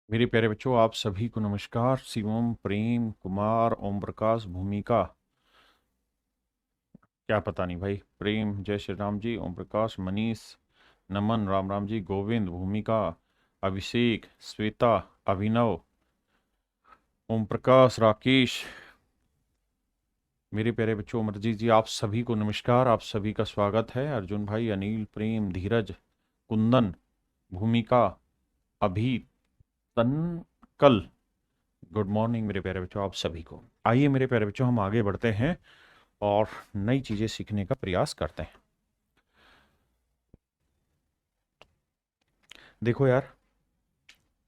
मेरे प्यारे बच्चों, आप सभी को नमस्कार। शिवम, प्रेम, कुमार, ओम प्रकाश, भूमिका, क्या पता नहीं भाई, प्रेम, जय श्री राम जी, ओम प्रकाश, मनीष, नमन, राम राम जी, गोविंद, भूमिका, अभिषेक, श्वेता, अभिनव, ओम प्रकाश, राकेश। मेरे प्यारे बच्चों, अमरजीत जी, आप सभी को नमस्कार। आप सभी का स्वागत है। अर्जुन भाई, अनिल, प्रेम, धीरज, कुंदन, भूमिका, अभी, तनकल, गुड मॉर्निंग मेरे प्यारे बच्चों आप सभी को। आइए मेरे प्यारे बच्चों, हम आगे बढ़ते हैं और नई चीजें सीखने का प्रयास करते हैं। देखो यार,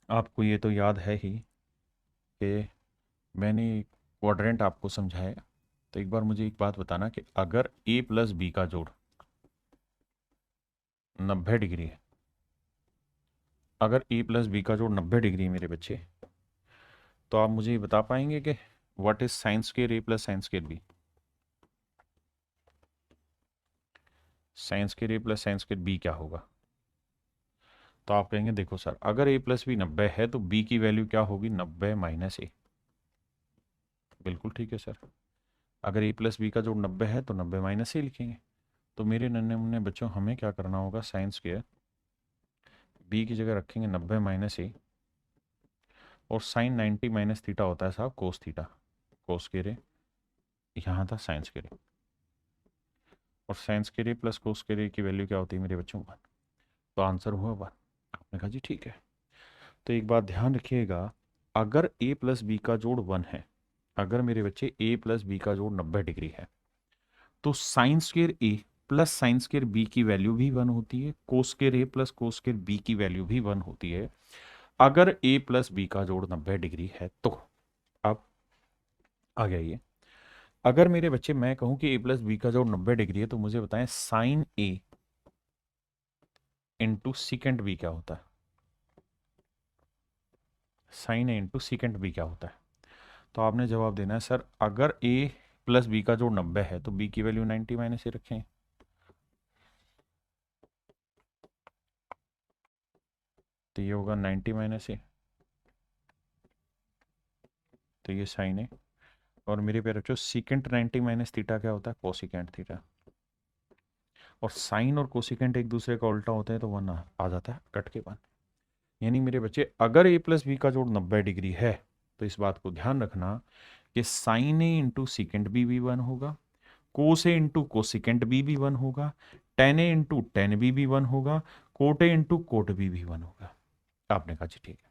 आपको ये तो याद है ही कि मैंने क्वाड्रेंट आपको समझाया। तो एक बार मुझे एक बात बताना कि अगर a प्लस बी का जोड़ 90 डिग्री है, अगर a प्लस बी का जोड़ 90 डिग्री है मेरे बच्चे, तो आप मुझे ये बता पाएंगे कि what is sine square a plus sine square B? Sine square a plus sine square B क्या होगा? तो आप कहेंगे देखो सर, अगर a प्लस बी 90 है तो b की वैल्यू क्या होगी? 90 माइनस ए। बिल्कुल ठीक है सर। अगर a प्लस बी का जोड़ 90 है तो 90 माइनस ए लिखेंगे। तो मेरे नन्हे मुन्ने बच्चों, हमें क्या करना होगा? साइन स्क्वायर बी की जगह रखेंगे 90 माइनस ए, और साइन 90 माइनस थीटा होता है साहब कोस थीटा। कोस स्क्वायर ए, यहाँ था साइन स्क्वायर ए, और sine square A plus cos square ए की वैल्यू क्या होती है मेरे बच्चों? 1। तो आंसर हुआ 1। आपने कहा जी ठीक है। तो एक बात ध्यान रखिएगा, अगर a प्लस बी का जोड़ 1 है, अगर मेरे बच्चे a प्लस बी का जोड़ 90 डिग्री है, तो sine square A plus sine square B की वैल्यू भी 1 होती है, कोस square A plus cos square B की वैल्यू भी 1 होती है, अगर a प्लस बी का जोड़ 90 डिग्री है तो। अब आ गया ये, अगर मेरे बच्चे मैं कहूं कि a प्लस बी का जोड़ 90 डिग्री है, तो मुझे बताएं sine a into secant B क्या होता है? Sine a into secant B क्या होता है? तो आपने जवाब देना है सर, अगर a प्लस बी का जोड़ 90 है तो b की वैल्यू 90 माइनस ए रखें। तो ये होगा 90 माइनस ए, तो ये साइन है। और मेरे प्यारे बच्चों, सीकेंट 90 माइनस थीटा क्या होता है? Cosecant theta. और साइन और कोसिकेंट एक दूसरे का उल्टा होते हैं, तो वन आ जाता है कट के 1। यानी मेरे बच्चे, अगर a प्लस बी का जोड़ 90 डिग्री है, तो इस बात को ध्यान रखना कि sine A into secant B भी 1 होगा, cos A into cosecant B भी 1 होगा, tan A into tan B भी 1 होगा, cot A into cot B भी 1 होगा। आपने कहा जी ठीक है।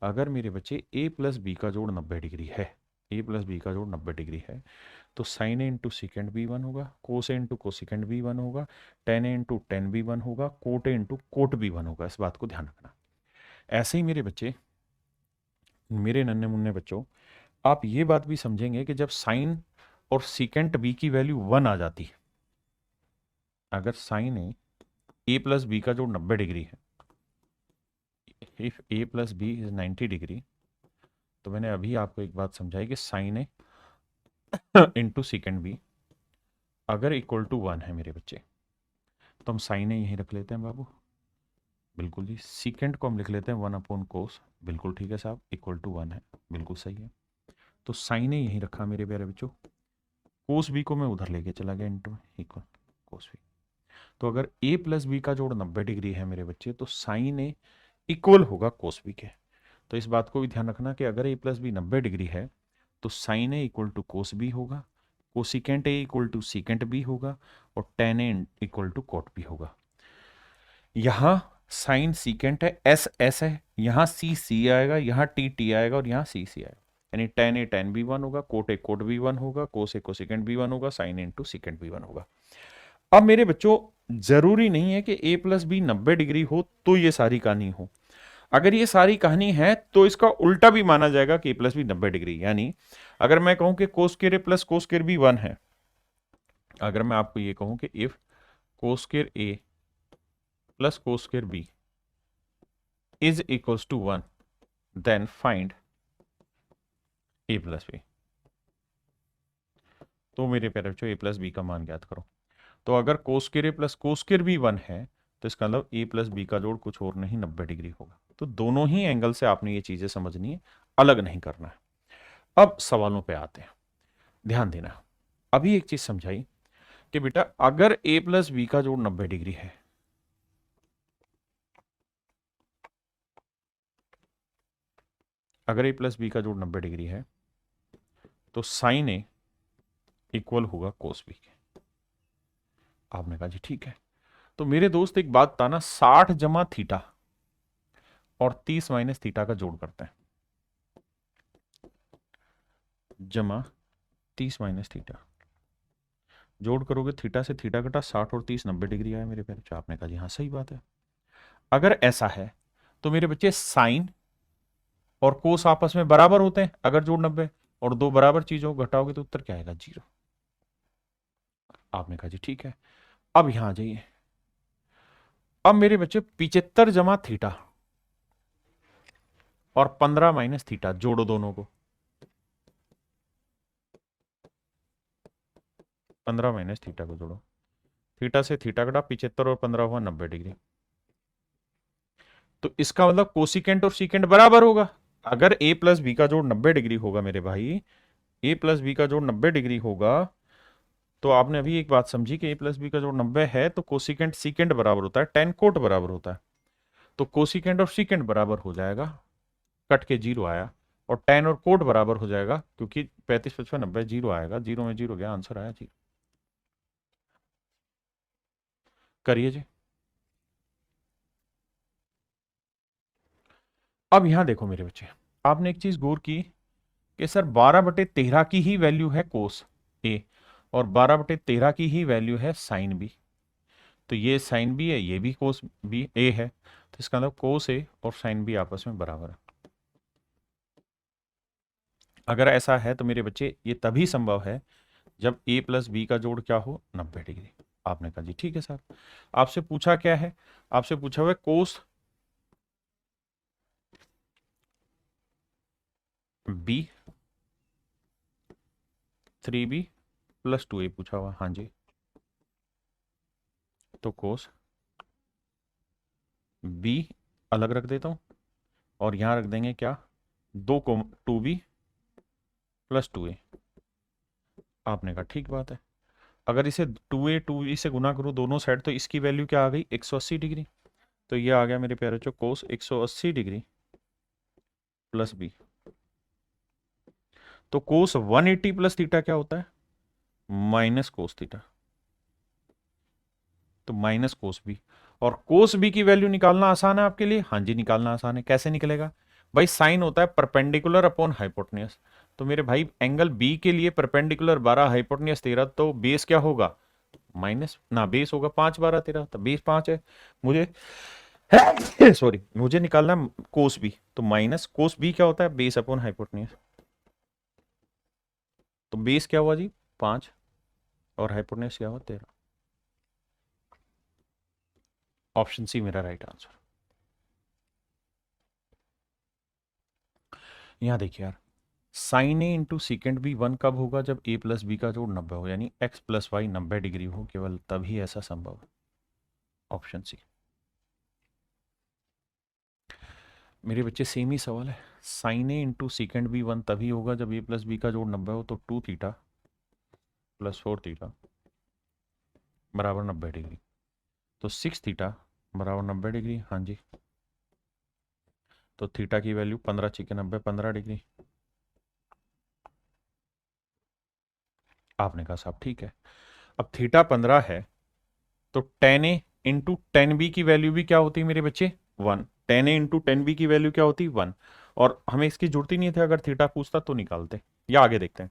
अगर मेरे बच्चे a प्लस बी का जोड़ 90 डिग्री है, a प्लस बी का जोड़ 90 डिग्री है, तो साइन ए इंटू सिकेंड भी 1 होगा, कोस ए इंटू कोसिकेंड भी 1 होगा, टेन ए इंटू टेन भी 1 होगा, कोट ए इंटू कोट भी 1 होगा। इस बात को ध्यान रखना। ऐसे ही मेरे बच्चे, मेरे नन्हे मुन्ने बच्चों, आप ये बात भी समझेंगे कि जब साइन और सीकेंट बी की वैल्यू 1 आ जाती है, अगर साइन ए प्लस बी का जोड़ 90 डिग्री है, if A plus B is 90 degree, तो मैंने अभी आपको एक बात समझाई कि sine A into secant B अगर इक्वल टू 1 है मेरे बच्चे, तो हम साइन ए यहीं रख लेते हैं बाबू। बिल्कुल जी। सीकेंड को हम लिख लेते हैं 1/कोस। बिल्कुल ठीक है साहब, इक्वल टू 1 है, बिल्कुल सही है। तो साइन ए यहीं रखा मेरे प्यारे बच्चों, कोस बी को मैं उधर लेके चला गया इंटू इक्वल कोस बी। तो अगर a प्लस बी का जोड़ 90 डिग्री है मेरे बच्चे, तो साइन ए इक्वल होगा कोस बी के। तो इस बात को भी ध्यान रखना कि अगर a प्लस बी 90 डिग्री है, तो sine A equal to cos B होगा, cosecant A equal to secant B होगा, और tan A equal to cot B होगा। यहाँ साइन सीकेंट है, एस एस है, यहाँ सी सी आएगा, यहाँ टी टी आएगा, और यहाँ सी सी आएगा। यानी टेन ए टेन बी 1 होगा, कोट ए कोट बी 1 होगा, कोस ए कोसिकेंट बी 1 होगा, साइन इंटू सीकेंट बी 1 होगा। अब मेरे बच्चों, जरूरी नहीं है कि a प्लस बी 90 डिग्री हो तो ये सारी कहानी हो। अगर ये सारी कहानी है तो इसका उल्टा भी माना जाएगा कि a प्लस बी 90 डिग्री। यानी अगर मैं कहूं कि cos square A plus cos square B 1 है, अगर मैं आपको ये कहूं कि if cos square A plus cos square B is equals to 1, then find a plus B. तो मेरे प्यारे बच्चों, a प्लस बी का मान ज्ञात करो। तो अगर कोस square A plus cos square B 1 है, तो इसका मतलब a प्लस बी का जोड़ कुछ और नहीं 90 डिग्री होगा। तो दोनों ही एंगल से आपने ये चीजें समझनी है, अलग नहीं करना है। अब सवालों पे आते हैं, ध्यान देना। अभी एक चीज समझाई कि बेटा अगर a प्लस बी का जोड़ 90 डिग्री है, अगर a प्लस बी का जोड़ 90 डिग्री है तो साइन ए इक्वल होगा कोस बी के। आपने कहा जी ठीक है। तो मेरे दोस्त एक बात था ना, 60 जमा थीटा और 30 माइनस थीटा का जोड़ करते हैं, जमा 30 माइनस थीटा, जोड़ करोगे थीटा से थीटा कटा 60 और 30 90 डिग्री आया मेरे प्यारे बच्चे। आपने कहा जी हाँ सही बात है। अगर ऐसा है तो मेरे बच्चे साइन और कोस आपस में बराबर होते हैं, अगर जोड़ 90 और दो बराबर चीजों को घटाओगे तो उत्तर क्या आएगा, 0। आपने कहा जी ठीक है। अब यहां आ जाइए। अब मेरे बच्चे 75 जमा थीटा और 15 माइनस थीटा जोड़ो दोनों को, 15 माइनस थीटा को जोड़ो, थीटा से थीटा कटा 75 और 15 हुआ 90 डिग्री। तो इसका मतलब कोसिकेंट और सीकेंट बराबर होगा। अगर a प्लस बी का जोड़ 90 डिग्री होगा मेरे भाई, a प्लस बी का जोड़ 90 डिग्री होगा, तो आपने अभी एक बात समझी कि a प्लस बी का जोड़ 90 है तो कोसिकेंट सीकेंट बराबर होता है, टेन कोट बराबर होता है। तो कोसिकेंट और सीकेंट बराबर हो जाएगा, कट के 0 आया, और टेन और कोट बराबर हो जाएगा क्योंकि 35 55 90 0 आएगा, 0 में 0 गया, आंसर आया 0। करिए जी। अब यहां देखो मेरे बच्चे, आपने एक चीज गौर की कि सर 12/13 की ही वैल्यू है कोस ए और 12/13 की ही वैल्यू है साइन बी। तो ये साइन बी है, ये भी कोस बी ए है, तो इसका मतलब कोस ए और साइन बी आपस में बराबर है। अगर ऐसा है तो मेरे बच्चे ये तभी संभव है जब a प्लस बी का जोड़ क्या हो, 90 डिग्री। आपने कहा जी ठीक है सर। आपसे पूछा क्या है, आपसे पूछा हुआ है कोस बी 3b प्लस 2a पूछा हुआ, हाँ जी। तो कोस b अलग रख देता हूं और यहां रख देंगे क्या, 2b प्लस 2a। आपने कहा ठीक बात है। अगर इसे 2a से गुना करूं दोनों साइड तो इसकी वैल्यू क्या आ गई, 180 डिग्री। तो ये आ गया मेरे प्यारे बच्चों कोस 180 डिग्री प्लस बी। तो कोस 180 प्लस थीटा क्या होता है, माइनस कोस थीटा। तो माइनस कोस बी, और कोस बी की वैल्यू निकालना आसान है आपके लिए, हाँ जी निकालना आसान है। कैसे निकलेगा भाई, साइन होता है परपेंडिकुलर अपॉन हाइपोटेन्यूज। तो मेरे भाई एंगल बी के लिए परपेंडिकुलर 12 हाइपोटेन्यूज 13, तो बेस क्या होगा, माइनस ना बेस होगा 5 12 13, तो बेस 5 है। मुझे सॉरी मुझे निकालना कोस बी, तो माइनस कोस बी क्या होता है, बेस अपॉन हाइपोटेन्यूज। तो बेस क्या हुआ जी 5 और हाइपोटेन्यूज क्या हुआ 13। ऑप्शन सी मेरा राइट आंसर। यहां देखिए यार, sine A into secant B 1 कब होगा, जब a प्लस बी का जोड़ 90 हो, यानी x प्लस वाई 90 डिग्री हो, केवल तभी ऐसा संभव है। Option C. मेरे बच्चे सेम ही सवाल है, sine A into secant B 1 तभी होगा जब a प्लस बी का जोड़ 90 हो, तो 2 थीटा प्लस 4 थीटा बराबर 90 डिग्री। तो 6 थीटा बराबर 90 डिग्री, हाँ जी। तो थीटा की वैल्यू 15 6 90 15 डिग्री। आपने कहा साहब ठीक है। अब थीटा 15 है तो ten A into tan B की वैल्यू भी क्या होती है मेरे बच्चे, 1। Ten A into tan B की वैल्यू क्या होती, 1। और हमें इसकी जरूरत ही नहीं थी, अगर थीटा पूछता तो निकालते, या आगे देखते हैं।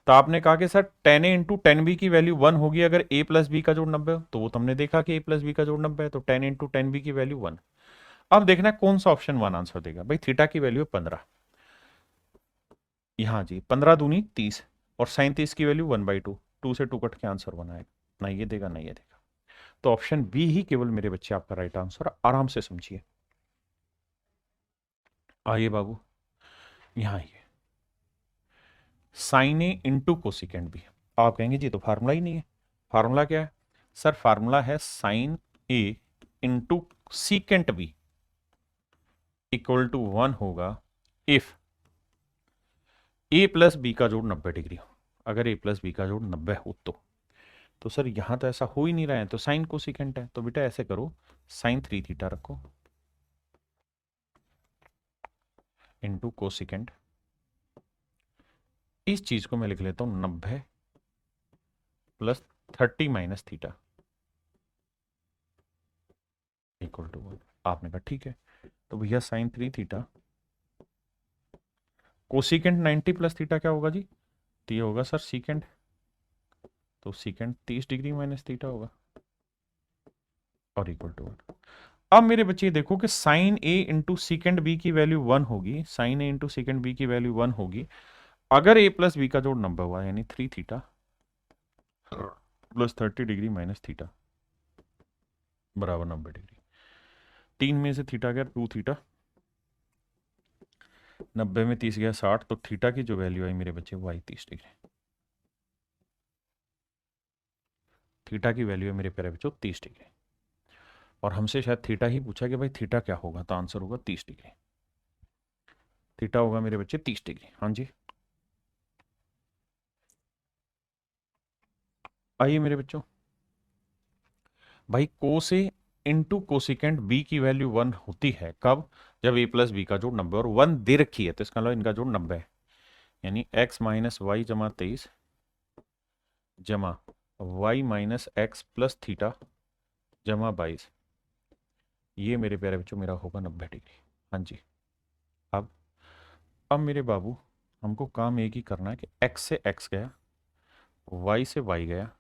तो आपने कहा कि sir ten A into tan B की वैल्यू 1 होगी अगर a प्लस बी का जोड़ 90 हो, तो वो तुमने देखा कि a प्लस बी का जोड़ 90 है, तो टेन इंटू टेन बी की वैल्यू 1। अब देखना है कौन सा ऑप्शन 1 आंसर देगा भाई। थीटा की वैल्यू 15, यहाँ जी 15 दूनी 30 और साइन 30 की वैल्यू 1/2, 2 से 2 कट के आंसर 1 आएगा, ना ये देगा ना ये देगा। तो ऑप्शन बी ही केवल मेरे बच्चे आपका राइट आंसर। आराम से समझिए। आइए बाबू, यहां आइए, sign A into cosecant B. आप कहेंगे जी तो फार्मूला ही नहीं है। फार्मूला क्या है सर, फार्मूला है sine A into secant B. Equal to 1 होगा इफ ए प्लस बी का जोड़ 90 डिग्री हो। अगर ए प्लस बी का जोड़ 90 हो तो सर यहां तो ऐसा हो ही नहीं रहा है, तो साइन कोसिकेंट है। तो बेटा ऐसे करो, साइन 3 थीटा रखो इंटू कोसिकेंट। इस चीज को मैं लिख लेता हूं 90 प्लस 30 माइनस थीटा इक्वल टू 1। आपने कहा ठीक है। तो भैया sine 3 theta cosecant 90 plus theta क्या होगा जी? तो ये होगा सर सीकेंट। तो सीकेंट 30 डिग्री माइनस थीटा होगा और इक्वल टू 1। अब मेरे बच्चे देखो कि sine A into secant B की वैल्यू 1 होगी, sign A into secant B की वैल्यू 1 होगी अगर ए प्लस बी का जोड़ 90 हुआ, यानी 3 theta plus 30 degree minus theta बराबर 90 डिग्री। 3 में से थीटा गया 2 थीटा, 90 में 30 गया 60, तो थीटा की जो वैल्यू आई मेरे बच्चे वो आई 30 डिग्री। थीटा की वैल्यू है मेरे प्यारे बच्चों 30 डिग्री। और हमसे शायद थीटा ही पूछा कि भाई थीटा क्या होगा, तो आंसर होगा 30 डिग्री। थीटा होगा मेरे बच्चे 30 डिग्री। हाँ जी, आइए मेरे बच्चों, भाई कोस ए इंटू कोसिकेंट बी की वैल्यू 1 होती है कब? जब ए प्लस बी का जोड़ 90 और 1 दे रखी है, तो इसका मतलब इनका जोड़ 90 है, यानी x माइनस वाई जमा 23 जमा Y minus X plus theta जमा 22, ये मेरे प्यारे बच्चों मेरा होगा 90 डिग्री। हाँ जी। अब मेरे बाबू हमको काम एक ही करना है कि x से x गया, y से y गया,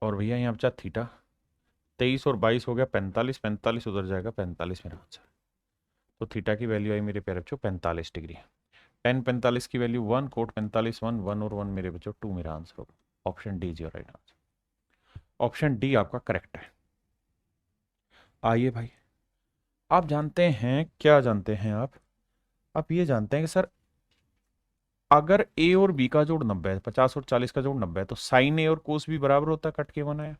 और भैया यहाँ बचा थीटा। 23 और 22 हो गया 45, 45 उधर जाएगा 45 मेरा आंसर। तो थीटा की वैल्यू आई मेरे प्यारे बच्चों 45 डिग्री। टेन 45 की वैल्यू 1, कोट 45 1, 1 और 1 मेरे बच्चों 2 मेरा आंसर होगा। Option D is your right answer. Option D आपका करेक्ट है। आइए भाई, आप जानते हैं, क्या जानते हैं आप ये जानते हैं कि सर अगर ए और बी का जोड़ 90 है, 50 और 40 का जोड़ 90 है, तो साइन ए और कोस बी बराबर होता है, कट के 1 आया।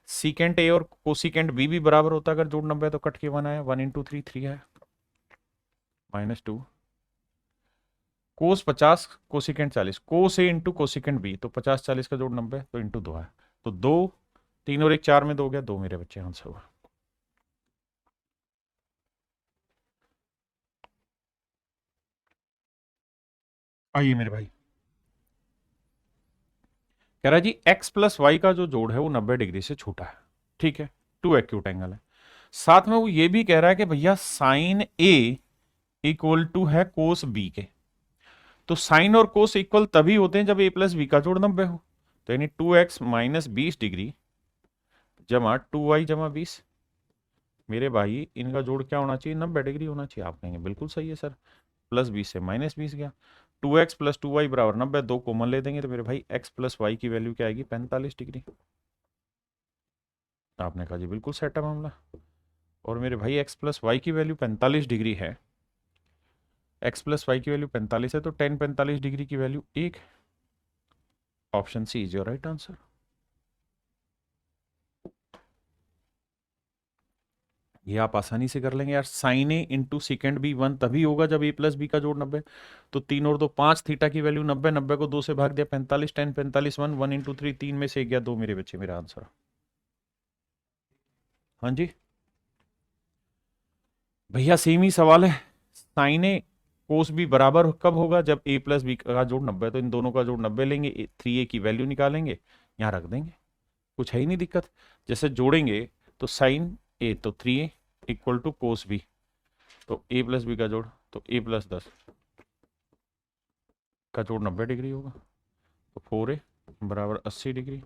सीकेंट ए और कोसिकेंट बी भी बराबर होता है, अगर जोड़ 90 है तो कट के 1 आया। 1 इंटू 3 3 है -2। कोस 50 cosecant 40, cos A into cosecant B, तो 50 40 का जोड़ 90 तो इंटू 2 है, तो 2 3 और 1 4 में 2 गया, 2 मेरे बच्चे आंसर हुआ। आइए मेरे भाई, कह रहा है जी x प्लस वाई का जो जोड़ है वो 90 डिग्री से छोटा है, ठीक है, टू एक्यूट एंगल है। साथ में वो ये भी कह रहा है कि भैया साइन ए इक्वल टू है कोस बी के। तो साइन और कोस इक्वल तभी होते हैं जब ए प्लस बी का जोड़ 90 हो। तो यानी 2x माइनस 20 डिग्री जमा 2y जमा 20, मेरे भाई इनका जोड़ क्या होना चाहिए? 90 डिग्री होना चाहिए। आप कहेंगे बिल्कुल सही है सर, प्लस 20 से माइनस 20 गया, 2x प्लस 2y बराबर 90, 2 कॉमन ले देंगे तो मेरे भाई x प्लस वाई की वैल्यू क्या आएगी? 45 डिग्री। आपने कहा जी बिल्कुल सेट है मामला। और मेरे भाई x प्लस वाई की वैल्यू 45 डिग्री है, x प्लस वाई की वैल्यू 45 है, तो टेन 45 डिग्री की value 1। Option C is your right answer. ये आप आसानी से कर लेंगे यार। Sine A into secant B 1 तभी होगा जब ए प्लस बी का जोड़ 90। तो 3 और 2 5, थीटा की वैल्यू 90, 90 को 2 से भाग दिया 45, 10 45 1, 1 इंटू 3, 3 में से गया 2 मेरे बच्चे, मेरा आंसर। हाँ जी भैया सेम ही सवाल है। साइन ए कोस बी बराबर कब होगा? जब ए प्लस बी का जोड़ 90 है। तो इन दोनों का जोड़ 90 लेंगे, 3a की वैल्यू निकालेंगे, यहाँ रख देंगे, कुछ है ही नहीं दिक्कत। जैसे जोड़ेंगे तो साइन ए तो 3a equal to cos B, तो ए प्लस बी का जोड़, तो a प्लस 10 का जोड़ 90 डिग्री होगा, तो 4a बराबर 80 डिग्री,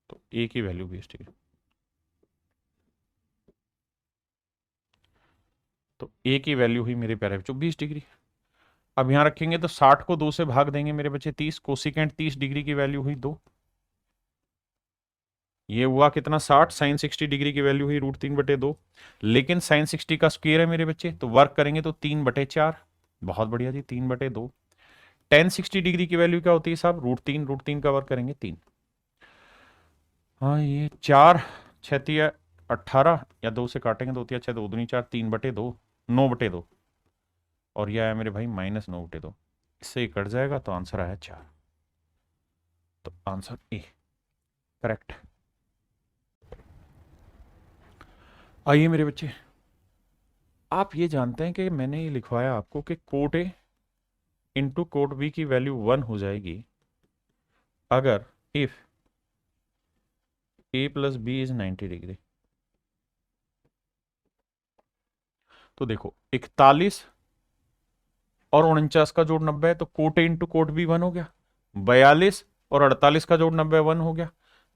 तो a की वैल्यू 20 डिग्री। तो a की वैल्यू हुई मेरे प्यारे बच्चों 20 डिग्री। अब यहां रखेंगे तो 60 को 2 से भाग देंगे मेरे बच्चे 30, कोसिकेंट 30 डिग्री की वैल्यू हुई 2। ये हुआ कितना? 60। साइन 60 डिग्री की वैल्यू हुई √3/2। लेकिन साइन 60 का स्क्वायर है मेरे बच्चे, तो वर्क करेंगे तो 3/4। बहुत बढ़िया जी, 3/2। टेन 60 डिग्री की वैल्यू क्या होती है साहब? √3, √3 का वर्क करेंगे 3। हाँ ये 4 6 × 18 या 2 से काटेंगे तो होती है 6, 2 दूनी 4, 3/2, 9/2, और यह आया मेरे भाई -9/2। इससे ये कट जाएगा तो आंसर आया 4। तो आंसर ए करेक्ट। आइए मेरे बच्चे, आप ये जानते हैं कि मैंने ये लिखवाया आपको कि cot A into cot B की वैल्यू 1 हो जाएगी अगर if A plus B is 90 degree. तो देखो 41 और 49 का जोड़ 90 है, तो cot A into cot B 1 हो गया। 42 और 48 का जोड़ 90 1 हो गया।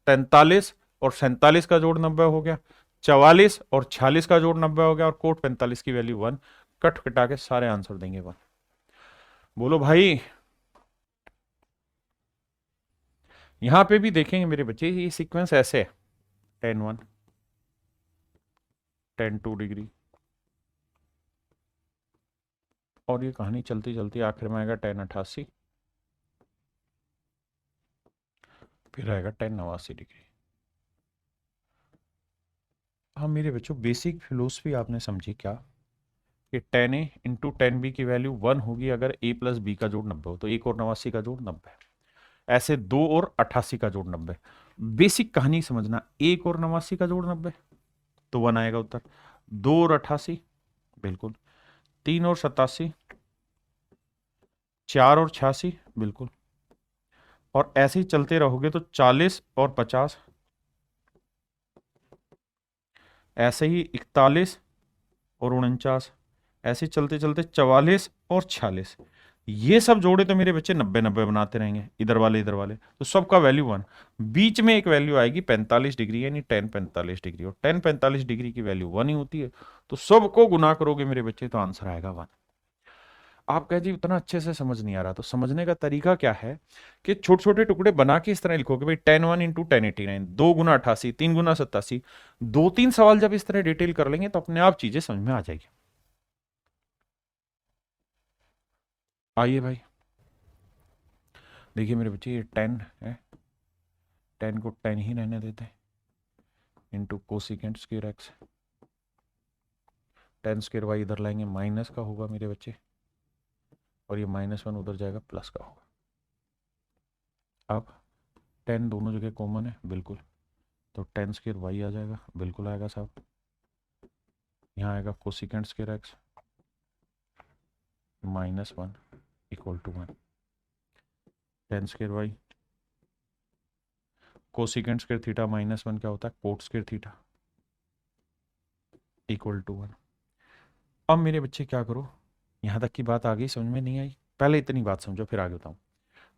43 और 47 का जोड़ 90 हो गया। 44 और 46 का जोड़ 90 हो गया, और कोट 45 की वैल्यू 1। कट कटा के सारे आंसर देंगे 1। बोलो भाई। यहां पे भी देखेंगे मेरे बच्चे, ये सीक्वेंस ऐसे है, 10 1, 10 2 डिग्री, और ये कहानी चलती चलती आखिर में आएगा 10 88, फिर आएगा 10 89 डिग्री। हाँ मेरे बच्चों, बेसिक फिलोसफी आपने समझी क्या, कि 10 ए इंटू 10 बी की वैल्यू 1 होगी अगर ए प्लस बी का जोड़ 90 हो, तो 1 और 89 का जोड़ 90, ऐसे 2 और 88 का जोड़ 90। बेसिक कहानी समझना, 1 और 89 का जोड़ 90 तो 1 आएगा उत्तर। 2 और 88 बिल्कुल। 3 और 87, 4 और 86 बिल्कुल, और ऐसे ही चलते रहोगे तो 40 और 50, ऐसे ही 41 और 49, ऐसे चलते चलते 44 और 46। ये सब जोड़े तो मेरे बच्चे 90 90 बनाते रहेंगे, इधर वाले, तो सबका वैल्यू 1। बीच में एक वैल्यू आएगी 45 डिग्री, यानी 10 45 डिग्री, और 10 45 डिग्री की वैल्यू 1 ही होती है, तो सबको गुना करोगे मेरे बच्चे तो आंसर आएगा 1। आप कहे जी उतना अच्छे से समझ नहीं आ रहा, तो समझने का तरीका क्या है कि छोटे छोटे टुकड़े बना के इस तरह लिखोगे भाई 10 1 इंटू 1089, 2 गुना 88, 3 गुना 87। 2 3 सवाल जब इस तरह डिटेल कर लेंगे तो अपने आप चीजें समझ में आ जाएगी। आइए भाई, देखिए मेरे बच्चे, ये 10 है, 10 को 10 ही रहने देते हैं, into cosecant square X, 10 square Y इधर लाएंगे माइनस का होगा मेरे बच्चे, और ये -1 उधर जाएगा प्लस का होगा। अब 10 दोनों जगह कॉमन है बिल्कुल, तो 10 स्क्वायर वाई आ जाएगा, बिल्कुल आएगा साहब। यहाँ आएगा cosecant square X -1 equal to 1। 10 square Y cosecant square theta -1 क्या होता है, cot square theta equal to 1। अब मेरे बच्चे क्या करो, यहाँ तक की बात आ गई, समझ में नहीं आई, पहले इतनी बात समझो फिर आगे बताऊँ।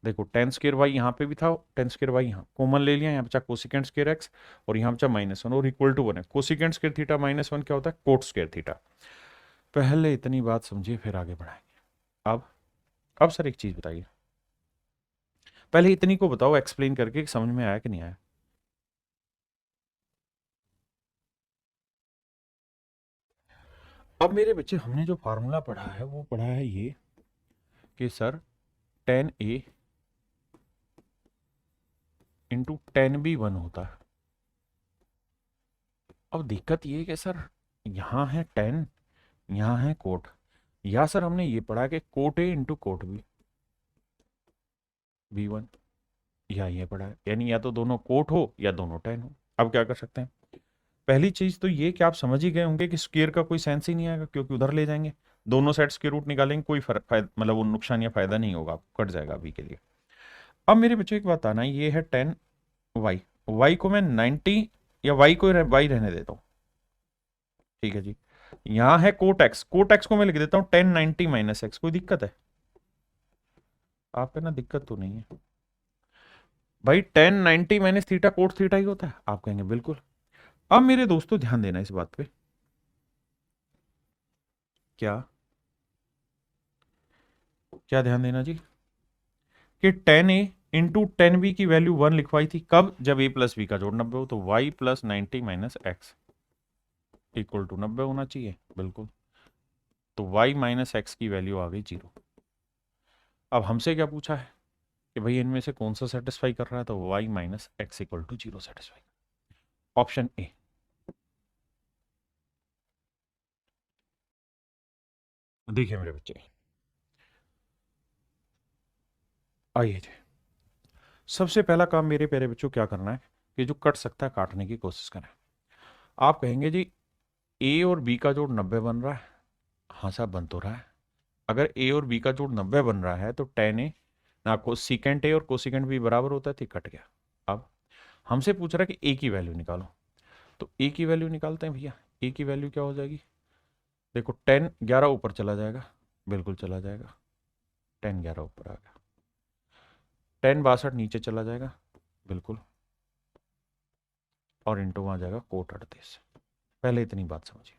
देखो 10 स्क्वायर वाई यहाँ पे भी था, 10 स्क्वायर वाई यहाँ कॉमन ले लिया, यहाँ बचा कोसिकेंट स्क्वायर एक्स, और यहाँ बचा -1 और इक्वल टू 1 है। कोसिकेंट स्क्वायर थीटा -1 क्या होता है, कोट स्क्वायर थीटा। पहले इतनी बात समझिए फिर आगे बढ़ाएंगे। अब सर एक चीज बताइए, पहले इतनी को बताओ एक्सप्लेन करके कि समझ में आया कि नहीं आया। अब मेरे बच्चे, हमने जो फार्मूला पढ़ा है वो पढ़ा है ये कि सर 10 A इंटू 10 B 1 होता है। अब दिक्कत ये है कि सर यहाँ है 10, यहाँ है कोट, या सर हमने ये पढ़ा कि cot A into cot B B 1, या ये पढ़ा है, यानी या तो दोनों कोट हो या दोनों 10 हो। अब क्या कर सकते हैं, पहली चीज तो ये कि आप समझ ही गए होंगे कि स्क्वायर का कोई सेंस ही नहीं आएगा, क्योंकि उधर ले जाएंगे दोनों साइड स्क्वायर रूट निकालेंगे, कोई फर्क मतलब वो नुकसान या फायदा नहीं होगा, कट जाएगा अभी के लिए। अब मेरे बच्चों एक बात आना, ये है 10 y, y को मैं 90 या y को y रहने देता हूँ, ठीक है जी। यहाँ है कोट एक्स को मैं लिख देता हूँ 1090 माइनस एक्स, कोई दिक्कत है आप कहना दिक्कत तो नहीं है भाई, 1090 माइनस थीटा कोट थीटा ही होता है, आप कहेंगे बिल्कुल। अब मेरे दोस्तों ध्यान देना इस बात पे, क्या क्या ध्यान देना जी, कि 10 A इंटू 10 B की वैल्यू 1 लिखवाई थी कब, जब a प्लस बी का जोड़ 90 हो, तो y plus 90 minus X equal to 90 होना चाहिए बिल्कुल, तो y माइनस एक्स की वैल्यू आ गई 0। अब हमसे क्या पूछा है कि भाई इनमें से कौन सा सेटिस्फाई कर रहा है, तो y minus X equal to 0 satisfy, option A. देखिए मेरे बच्चे, आइए जी, सबसे पहला काम मेरे प्यारे बच्चों क्या करना है कि जो कट सकता है काटने की कोशिश करें। आप कहेंगे जी ए और बी का जोड़ 90 बन रहा है। हाँ साहब, बन तो रहा है। अगर ए और बी का जोड़ 90 बन रहा है तो टेन ए ना कोसिकेंट ए और कोसिकेंट बी बराबर होता है, तो कट गया। अब हमसे पूछ रहा है कि ए की वैल्यू निकालो, तो ए की वैल्यू निकालते हैं भैया। ए की वैल्यू क्या हो जाएगी, देखो 10 11 ऊपर चला जाएगा, बिल्कुल चला जाएगा, 10 11 ऊपर आ गया। 10 62 नीचे चला जाएगा, बिल्कुल, और इंटू वहां जाएगा कोट 38। पहले इतनी बात समझिए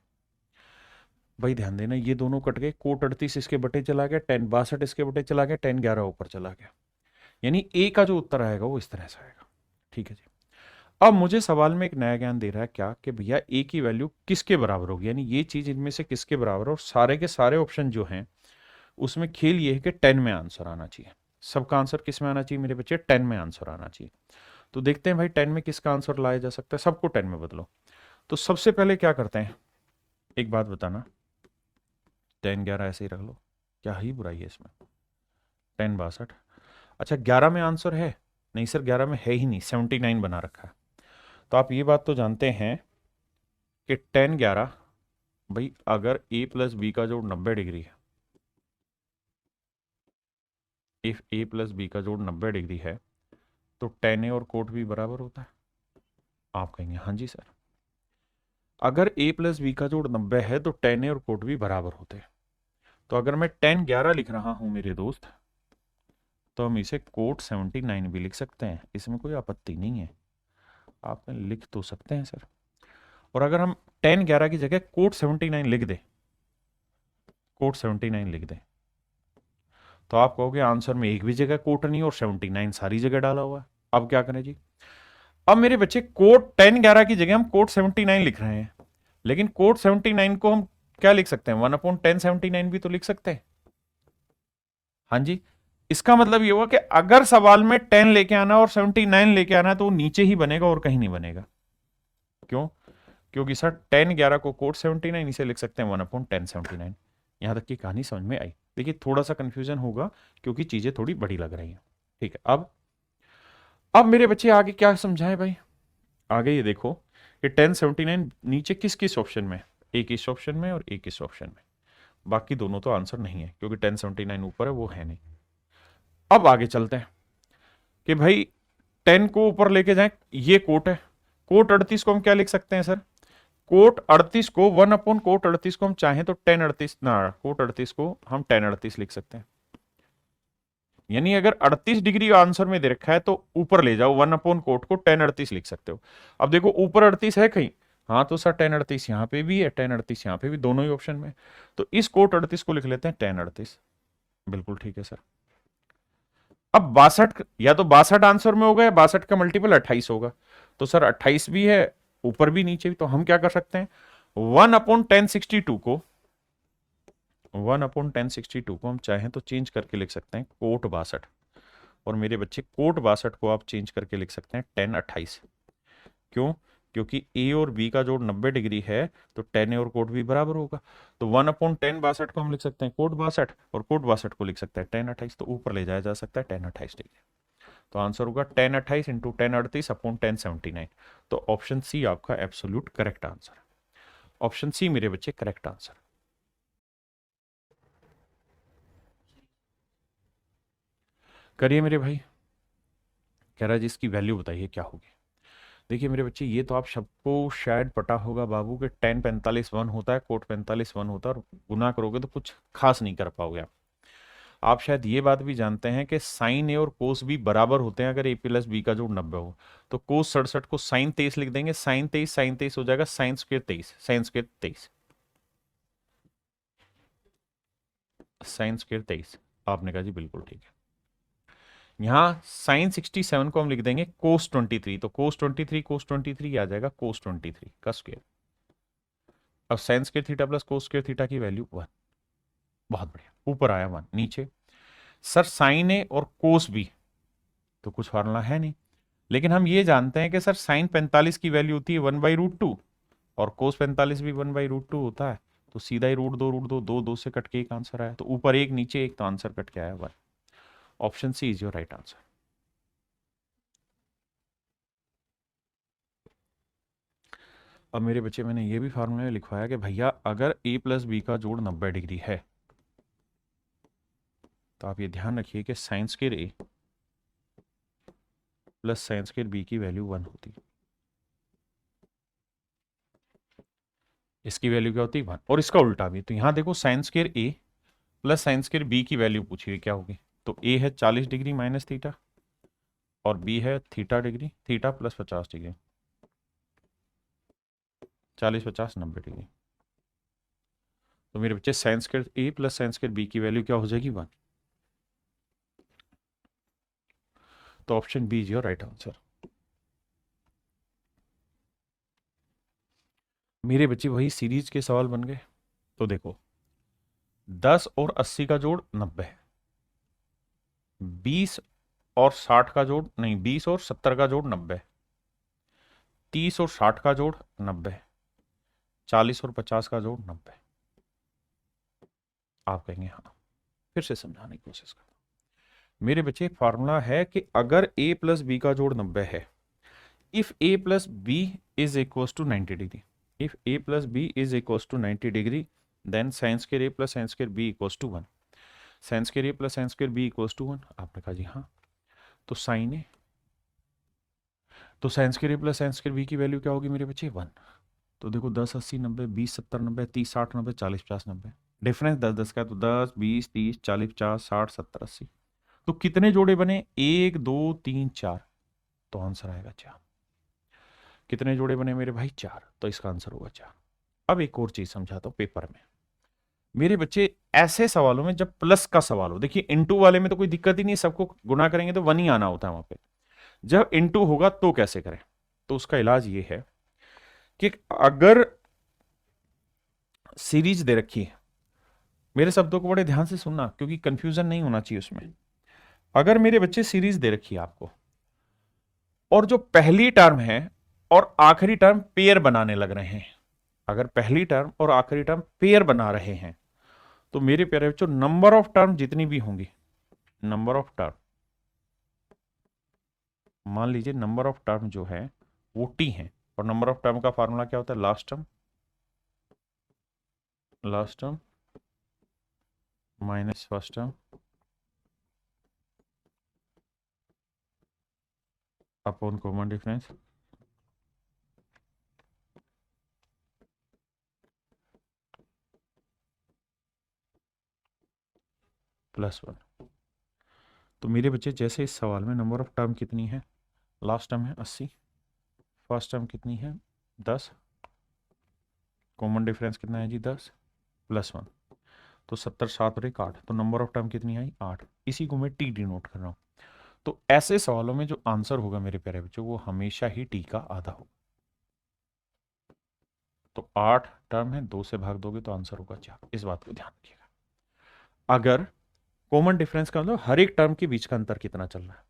भाई, ध्यान देना, ये दोनों कट गए, कोट 38 इसके बटे चला गया, 10 62 इसके बटे चला गया, 10 11 ऊपर चला गया। यानी ए का जो उत्तर आएगा वो इस तरह से आएगा। ठीक है जी। अब मुझे सवाल में एक नया ज्ञान दे रहा है क्या, कि भैया ए की वैल्यू किसके बराबर होगी, यानी ये चीज इनमें से किसके बराबर है, और सारे के सारे ऑप्शन जो हैं उसमें खेल ये है कि 10 में आंसर आना चाहिए। सबका आंसर किस में आना चाहिए मेरे बच्चे, 10 में आंसर आना चाहिए। तो देखते हैं भाई 10 में किसका आंसर लाया जा सकता है, सबको 10 में बदलो। तो सबसे पहले क्या करते हैं, एक बात बताना, 10 11 ऐसे ही रख लो, क्या ही बुराई है इसमें, 10 62। अच्छा 11 में आंसर है, नहीं सर 11 में है ही नहीं, 79 बना रखा है। तो आप ये बात तो जानते हैं कि 10 11, भाई अगर ए प्लस बी का जोड़ 90 डिग्री है, इफ ए प्लस बी का जोड़ 90 डिग्री है, तो 10 ए और कोट भी बराबर होता है। आप कहेंगे हाँ जी सर, अगर ए प्लस बी का जोड़ 90 है तो 10 ए और कोट भी बराबर होते हैं। तो अगर मैं 10 11 लिख रहा हूं मेरे दोस्त, तो हम इसे कोट 79 भी लिख सकते हैं, इसमें कोई आपत्ति नहीं है, आप लिख तो सकते हैं सर। और अगर हम 10 11 की जगह कोट 79 लिख दें, कोट 79 लिख दें, तो आप कहोगे आंसर में एक भी जगह कोट नहीं और 79 सारी जगह डाला हुआ है। अब क्या करें जी, अब मेरे बच्चे कोट 10 11 की जगह हम कोट 79 लिख रहे हैं, लेकिन कोट 79 को हम क्या लिख सकते हैं, 1/1079 भी तो लिख सकते हैं। हाँ जी, इसका मतलब ये हुआ कि अगर सवाल में 10 लेके आना और 79 लेके आना तो वो नीचे ही बनेगा और कहीं नहीं बनेगा। क्यों, क्योंकि सर 10 11 को कोट 79 इसे लिख सकते हैं 1/1079। यहां तक की कहानी समझ में आई। देखिए थोड़ा सा कंफ्यूजन होगा क्योंकि चीजें थोड़ी बड़ी लग रही हैं। ठीक है, अब मेरे बच्चे आगे क्या समझाएं भाई, आगे ये देखो कि 1079 नीचे किस किस ऑप्शन में, एक इस ऑप्शन में और एक इस ऑप्शन में, बाकी दोनों तो आंसर नहीं है क्योंकि 1079 ऊपर है वो है नहीं। अब आगे चलते हैं कि भाई 10 को ऊपर लेके जाएं, ये कोट है, कोट 38 को हम क्या लिख सकते हैं सर, कोट 38 को 1/कोट 38 को हम चाहें तो 10 38 ना, कोट 38 को हम 10 38 लिख सकते हैं। यानी अगर 38 डिग्री आंसर में दे रखा है तो ऊपर ले जाओ 1/कोट को 10 38 लिख सकते हो। अब देखो ऊपर 38 है कहीं, हाँ तो सर 10 38 यहाँ पे भी है, 10 38 यहाँ पे भी, दोनों ही ऑप्शन में। तो इस कोट 38 को लिख लेते हैं 10 38, बिल्कुल ठीक है सर। अब 62, या तो 62 आंसर में होगा या 62 का मल्टीपल 28 होगा, तो सर 28 भी है ऊपर भी नीचे भी, तो हम क्या कर सकते हैं, 1/1062 को 1/1062 को हम चाहें तो चेंज करके लिख सकते हैं कोट 62। और मेरे बच्चे कोट 62 को आप चेंज करके लिख सकते हैं 10 28। क्यों, क्योंकि ए और बी का जोड़ 90 डिग्री है तो 10 ए और कोट भी बराबर होगा। तो 1/10 62 को हम लिख सकते हैं कोट 62 और कोट 62 को लिख सकते हैं 10 28, तो ऊपर ले जाया जा सकता है 10 28 डिग्री। तो आंसर होगा 10 28 इंटू 10 38/1079। तो ऑप्शन सी आपका एब्सोल्यूट करेक्ट आंसर है। ऑप्शन सी मेरे बच्चे करेक्ट आंसर। करिए मेरे भाई, कह रहा है जी इसकी वैल्यू बताइए क्या होगी। देखिए मेरे बच्चे, ये तो आप सबको शायद पता होगा बाबू कि 10 45 1 होता है, कोट 45 1 होता है, और गुना करोगे तो कुछ खास नहीं कर पाओगे आप शायद ये बात भी जानते हैं कि साइन ए और कोस बी बराबर होते हैं अगर ए प्लस बी का जोड़ 90 हो। तो कोस 67 को साइन 23 लिख देंगे, साइन 23 हो जाएगा साइन स्क्वायर 23। साइन स्क्वायर 23, आपने कहा जी बिल्कुल ठीक है। यहाँ साइन 67 को हम लिख देंगे कोस 23, तो कोस 23 आ जाएगा कोस 23 का स्क्वायर। अब sign square theta plus cos square theta की वैल्यू 1, बहुत बढ़िया, ऊपर आया 1, नीचे सर साइन ए और कोस बी तो कुछ फार्मूला है नहीं, लेकिन हम ये जानते हैं कि सर साइन 45 की वैल्यू होती है 1/√2 और कोस 45 भी 1/√2 होता है। तो सीधा ही रूट 2 दो से कट के एक आंसर आया, तो ऊपर एक नीचे एक, तो आंसर कट के आया 1। Option C is your right answer. अब मेरे बच्चे मैंने ये भी फार्मूला में लिखवाया कि भैया अगर a प्लस बी का जोड़ 90 डिग्री है, तो आप ये ध्यान रखिए कि sign square A plus sine square B की वैल्यू 1 होती है। इसकी वैल्यू क्या होती है 1, और इसका उल्टा भी। तो यहां देखो sine square A plus sine square B की वैल्यू पूछी हुई क्या होगी, तो ए है 40 डिग्री माइनस थीटा और बी है theta degree, theta plus 50 degree, 40 50 90 degree. तो मेरे बच्चे sine square A plus sine square B की वैल्यू क्या हो जाएगी 1। तो option B is your right answer. मेरे बच्चे वही सीरीज के सवाल बन गए। तो देखो 10 और 80 का जोड़ 90 है, 20 और 60 का जोड़ नहीं, 20 और 70 का जोड़ 90, 30 और 60 का जोड़ 90, 40 और 50 का जोड़ 90। आप कहेंगे हाँ, फिर से समझाने की कोशिश करता हूं। मेरे बच्चे फार्मूला है कि अगर a प्लस बी का जोड़ 90 है, if a plus B is equal to 90 degree, if a plus B is equal to 90 degree, then sine square a plus sine square B equal to 1। Sine square a plus sine square B equal to 1, आपने कहा जी हाँ। तो sine A, तो sine square a plus sine square B की value क्या होगी मेरे बच्चे 1। तो देखो 10 80 90, 20 70 90, 30 60 90, 40 50 90, डिफरेंस 10 10 का है, तो 10 20 30 40 50 60 70 80। तो कितने जोड़े बने, 1 2 3 4, तो आंसर आएगा 4। कितने जोड़े बने मेरे भाई 4, तो इसका आंसर होगा 4। अब एक और चीज समझाता हूं पेपर में। मेरे बच्चे ऐसे सवालों में जब प्लस का सवाल हो, देखिए इनटू वाले में तो कोई दिक्कत ही नहीं, सबको गुना करेंगे तो 1 ही आना होता है वहां पे। जब इनटू होगा तो कैसे करें, तो उसका इलाज ये है कि अगर सीरीज दे रखी है, मेरे शब्दों को बड़े ध्यान से सुनना क्योंकि कंफ्यूजन नहीं होना चाहिए उसमें। अगर मेरे बच्चे सीरीज दे रखी है आपको, और जो पहली टर्म है और आखिरी टर्म पेयर बनाने लग रहे हैं, अगर पहली टर्म और आखिरी टर्म पेयर बना रहे हैं, तो मेरे प्यारे बच्चों नंबर ऑफ टर्म जितनी भी होंगी, नंबर ऑफ टर्म, मान लीजिए नंबर ऑफ टर्म जो है वो टी है, और नंबर ऑफ टर्म का फार्मूला क्या होता है, last term minus first term upon common difference plus 1। तो मेरे बच्चे जैसे इस सवाल में नंबर ऑफ टर्म कितनी है, लास्ट टर्म है 80, फर्स्ट टर्म कितनी है 10, कॉमन डिफरेंस कितना है जी 10 प्लस 1, तो 70 7 और 1 8, तो नंबर ऑफ टर्म कितनी आई 8। इसी को मैं टी डिनोट कर रहा हूं। तो ऐसे सवालों में जो आंसर होगा मेरे प्यारे बच्चों वो हमेशा ही टी का आधा होगा। तो 8 टर्म है, 2 से भाग दोगे तो आंसर होगा 4। इस बात को ध्यान रखिएगा। अगर कॉमन डिफरेंस का मतलब हर एक टर्म के बीच का अंतर कितना चल रहा है,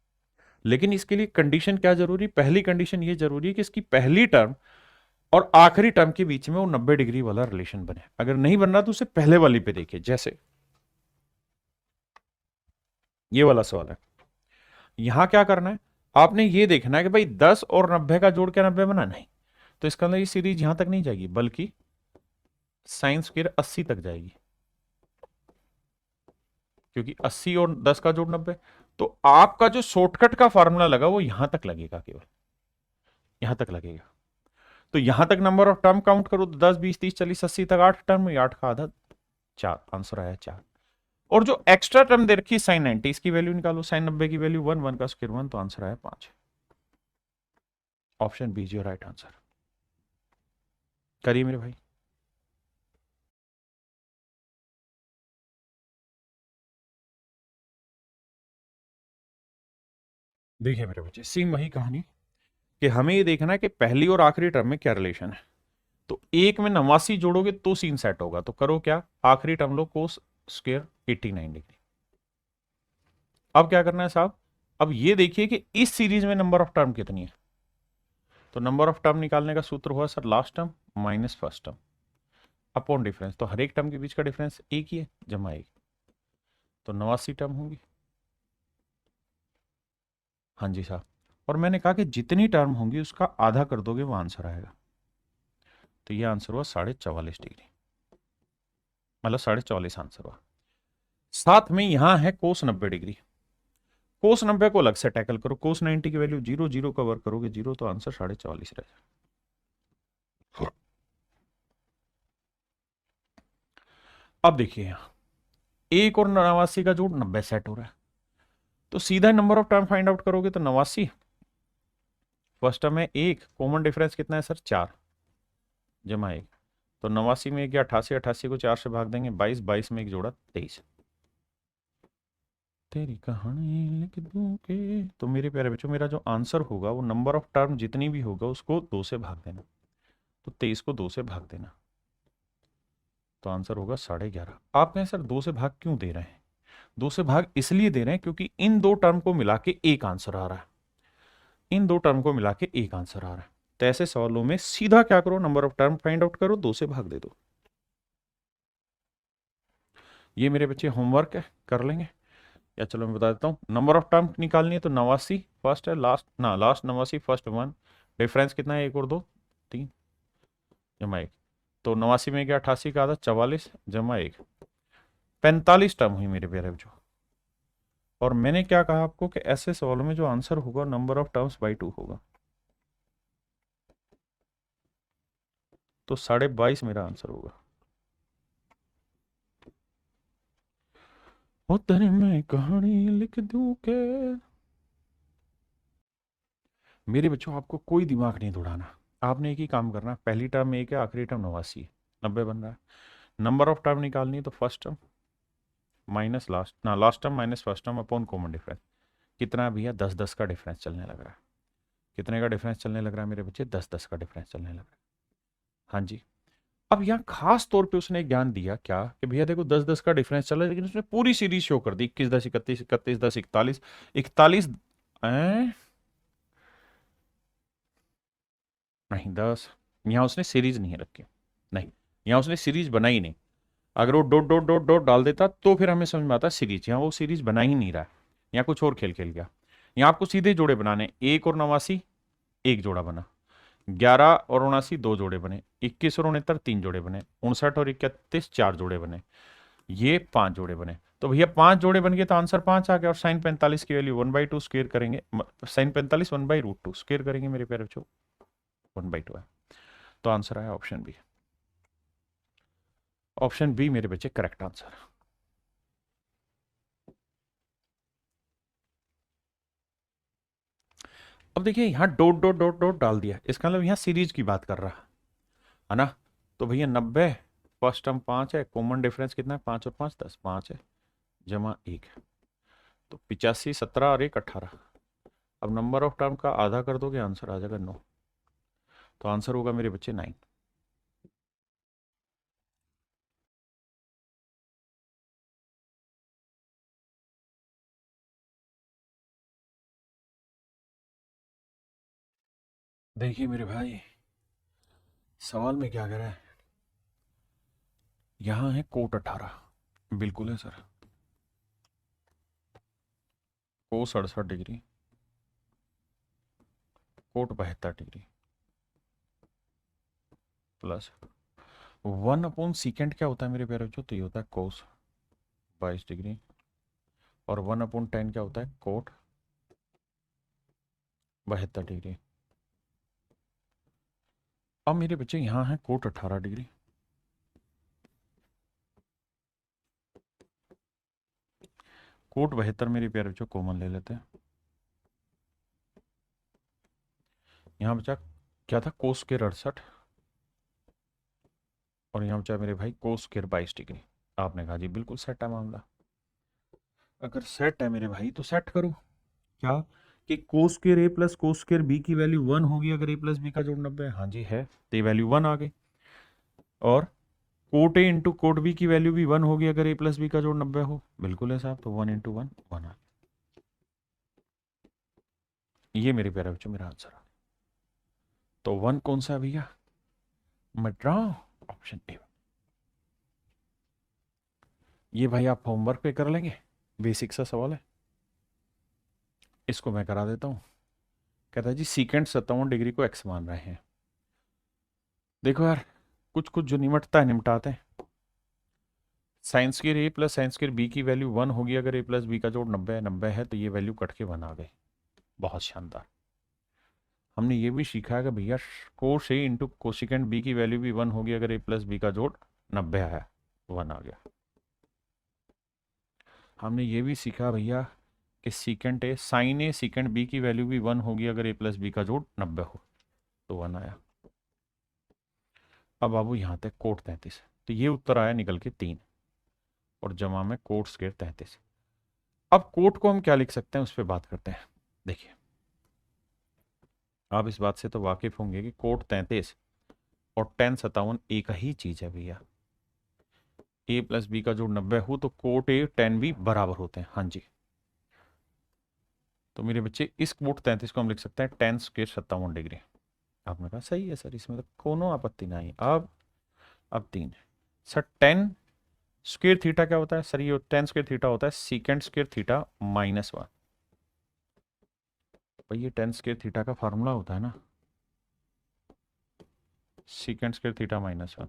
लेकिन इसके लिए कंडीशन क्या जरूरी, पहली कंडीशन ये जरूरी है कि इसकी पहली टर्म और आखिरी टर्म के बीच में वो 90 डिग्री वाला रिलेशन बने। अगर नहीं बन रहा तो उसे पहले वाली पे देखिए, जैसे ये वाला सवाल है। यहां क्या करना है, आपने ये देखना है कि भाई 10 और 90 का जोड़ क्या 90 बना, नहीं, तो इसका मतलब ये सीरीज यहां तक नहीं जाएगी बल्कि साइन स्क्वायर 80 तक जाएगी, क्योंकि 80 और 10 का जोड़ 90। तो आपका जो शॉर्टकट का फार्मूला लगा वो यहां तक लगेगा, केवल यहां तक लगेगा। तो यहां तक नंबर ऑफ टर्म काउंट करो तो 10 20 30 40 80 तक 8 टर्म, 8 का आधा 4, आंसर आया 4। और जो एक्स्ट्रा टर्म दे रखी साइन 90, इसकी वैल्यू निकालो, साइन 90 की वैल्यू 1, 1 का स्क्वायर 1, तो आंसर आया 5। Option B is your right answer. करिए मेरे भाई। देखिए मेरे बच्चे सेम वही कहानी कि हमें ये देखना है कि पहली और आखिरी टर्म में क्या रिलेशन है। तो एक में 89 जोड़ोगे तो सीन सेट होगा, तो करो क्या, आखिरी टर्म लो कोस स्क्वायर 89 डिग्री। अब क्या करना है साहब, अब ये देखिए कि इस सीरीज में नंबर ऑफ टर्म कितनी है। तो नंबर ऑफ टर्म निकालने का सूत्र हुआ sir last term minus first term. Upon difference, तो हर एक टर्म के बीच का डिफरेंस एक ही है, जमा एक, तो 89 टर्म होंगी। हाँ जी साहब, और मैंने कहा कि जितनी टर्म होंगी उसका आधा कर दोगे वो आंसर आएगा, तो ये आंसर हुआ 44.5 डिग्री, मतलब 44.5 आंसर हुआ। साथ में यहां है कोस 90 डिग्री, कोस 90 को अलग से टैकल करो, कोस 90 की वैल्यू 0, 0 कवर करोगे 0, तो आंसर 44.5 रहेगा। अब देखिए यहां एक और 89 का जोड़ 90 सेट हो रहा है, तो सीधा number of term find out करोगे तो 89 फर्स्ट टर्म है, एक कॉमन डिफरेंस कितना है सर 4, जमा एक, तो 89 में एक या 88, 88 को 4 से भाग देंगे 22, 22 में एक जोड़ा 23, तेरी कहानी लिख दूं के, तो मेरे प्यारे बच्चों मेरा जो आंसर होगा वो नंबर ऑफ टर्म जितनी भी होगा उसको 2 से भाग देना, तो 23 को 2 से भाग देना, तो आंसर होगा 11.5। आप कहें सर 2 से भाग क्यों दे रहे हैं? 2 से भाग इसलिए दे रहे हैं क्योंकि इन दो टर्म को मिला के एक आंसर आ रहा है, इन दो टर्म को मिला के एक आंसर आ रहा है, तो ऐसे सवालों में सीधा क्या करो, number of term find out करो, 2 से भाग दे दो। ये मेरे बच्चे होमवर्क है, कर लेंगे, या चलो मैं बता देता हूँ। नंबर ऑफ टर्म निकालनी है तो 89 फर्स्ट है, लास्ट ना लास्ट 89 फर्स्ट 1, डिफरेंस कितना है 1 और 2 3, जमा 1, तो 89 में क्या 88 का आधा 44, जमा 1, 45 टर्म हुई मेरे प्यारे बच्चों। और मैंने क्या कहा आपको कि ऐसे सवालों में जो आंसर होगा नंबर ऑफ टर्म्स बाई 2 होगा, तो 22.5 मेरा आंसर होगा। उधर मैं कहानी लिख दूं के, मेरे बच्चों आपको कोई दिमाग नहीं दौड़ाना, आपने एक ही काम करना, पहली टर्म एक है, आखिरी टर्म 89, 90 बन रहा है, नंबर ऑफ टर्म निकालनी है तो फर्स्ट टर्म माइनस लास्ट ना last term minus first term upon common difference, कितना भैया 10, 10 का डिफरेंस चलने लग रहा है, कितने का डिफरेंस चलने लग रहा है मेरे बच्चे, 10, 10 का डिफरेंस चलने लग रहा है। हाँ जी, अब यहाँ खास तौर पे उसने ज्ञान दिया क्या कि भैया देखो 10, 10 का डिफरेंस चल रहा है, लेकिन उसने पूरी सीरीज शो कर दी, 21, 10, 31, 31, 10, 41, 41, नहीं 10, यहाँ उसने सीरीज नहीं रखी, नहीं यहाँ उसने सीरीज बनाई नहीं, अगर वो डॉट डॉट डॉट डॉट डाल देता तो फिर हमें समझ में आता सीरीज, यहाँ वो सीरीज बना ही नहीं रहा है, यहाँ कुछ और खेल खेल गया, यहाँ आपको सीधे जोड़े बनाने, 1 और 89 एक जोड़ा बना, 11 और 79 दो जोड़े बने, 21 और 69 तीन जोड़े बने, 59 और 31 चार जोड़े बने, ये 5 जोड़े बने, तो भैया 5 जोड़े बन गए तो आंसर 5 आ गया, और साइन 45 की वैल्यू 1/2 स्क्वायर करेंगे, साइन 45 1/√2 स्क्वायर करेंगे मेरे प्यारे बच्चों, 1/2 है, तो आंसर आया ऑप्शन बी, ऑप्शन बी मेरे बच्चे करेक्ट आंसर। अब देखिए यहाँ डॉट डॉट डॉट डॉट डाल दिया, इसका मतलब यहाँ सीरीज की बात कर रहा है ना, तो भैया 90 फर्स्ट टर्म 5 है, कॉमन डिफरेंस कितना है 5 और 5 10, 5 है, जमा 1, तो 85, 17 और 1 18, अब नंबर ऑफ टर्म का आधा कर दोगे आंसर आ जाएगा 9, तो आंसर होगा मेरे बच्चे 9। देखिए मेरे भाई सवाल में क्या कह रहा है, यहां है कोट 18, बिल्कुल है सर, कोस 68 डिग्री, कोट 72 डिग्री, प्लस 1/सेकेंड क्या होता है मेरे प्यारे बच्चों, तो ये होता है कोस 22 डिग्री, और 1/10 क्या होता है कोट 72 डिग्री। अब मेरे बच्चे यहाँ है कोट 18 डिग्री, कोट 72 मेरे प्यारे बच्चों कॉमन ले लेते हैं, यहाँ बचा क्या था कोस स्क्वायर 68, और यहाँ बचा मेरे भाई कोस स्क्वायर 22 डिग्री, आपने कहा जी बिल्कुल सेट है मामला, अगर सेट है मेरे भाई तो सेट करो, क्या कि cos square A plus cos square B की वैल्यू 1 होगी अगर ए प्लस बी का जोड़ 90 है, हाँ जी है, तो ये वैल्यू 1 आ गई, और cot A into cot B की वैल्यू भी 1 होगी अगर ए प्लस बी का जोड़ 90 हो, बिल्कुल है साहब, तो 1 इंटू 1 1 आ गया, ये मेरे प्यारे बच्चों मेरा आंसर आ, तो 1 कौन सा है भैया, मैं ड्रा ऑप्शन ए, ये भाई आप होमवर्क पे कर लेंगे, बेसिक सा सवाल है, इसको मैं करा देता हूँ। कहता है जी सीकेंट 57 डिग्री को एक्स मान रहे हैं। देखो यार, कुछ कुछ जो निमटता है निमटाते हैं। Sign square A plus sine square B की वैल्यू 1 होगी अगर ए प्लस बी का जोड़ 90 है तो ये वैल्यू कट के 1 आ गई। बहुत शानदार। हमने ये भी सीखा है कि भैया कोस ए इंटू कोसिकेंट बी की वैल्यू भी 1 होगी अगर ए प्लस बी का जोड़ 90 है, 1 आ गया। हमने ये भी सीखा भैया कि secant A sine A secant B की वैल्यू भी 1 होगी अगर ए प्लस बी का जोड़ 90 हो, तो 1 आया। अब बाबू यहाँ तक कोट 33, तो ये उत्तर आया निकल के 3 और जमा में कोट स्क्वायर 33। अब कोट को हम क्या लिख सकते हैं उस पर बात करते हैं। देखिए, आप इस बात से तो वाकिफ होंगे कि कोट 33 और tan 57 एक ही चीज है भैया। ए प्लस बी का जोड़ 90 हो तो कोट ए tan बी बराबर होते हैं। हाँ जी, तो मेरे बच्चे इस कोट 33 को हम लिख सकते हैं tan स्क्वायर 57 डिग्री। आपने कहा सही है सर, इसमें तो कोनो आपत्ति नहीं। अब 3 सर, tan स्क्वायर थीटा क्या होता है सर? ये tan स्क्वायर थीटा होता है सीकेंट स्क्वायर थीटा -1। भाई ये tan स्क्वायर थीटा का फार्मूला होता है ना, secant square theta -1।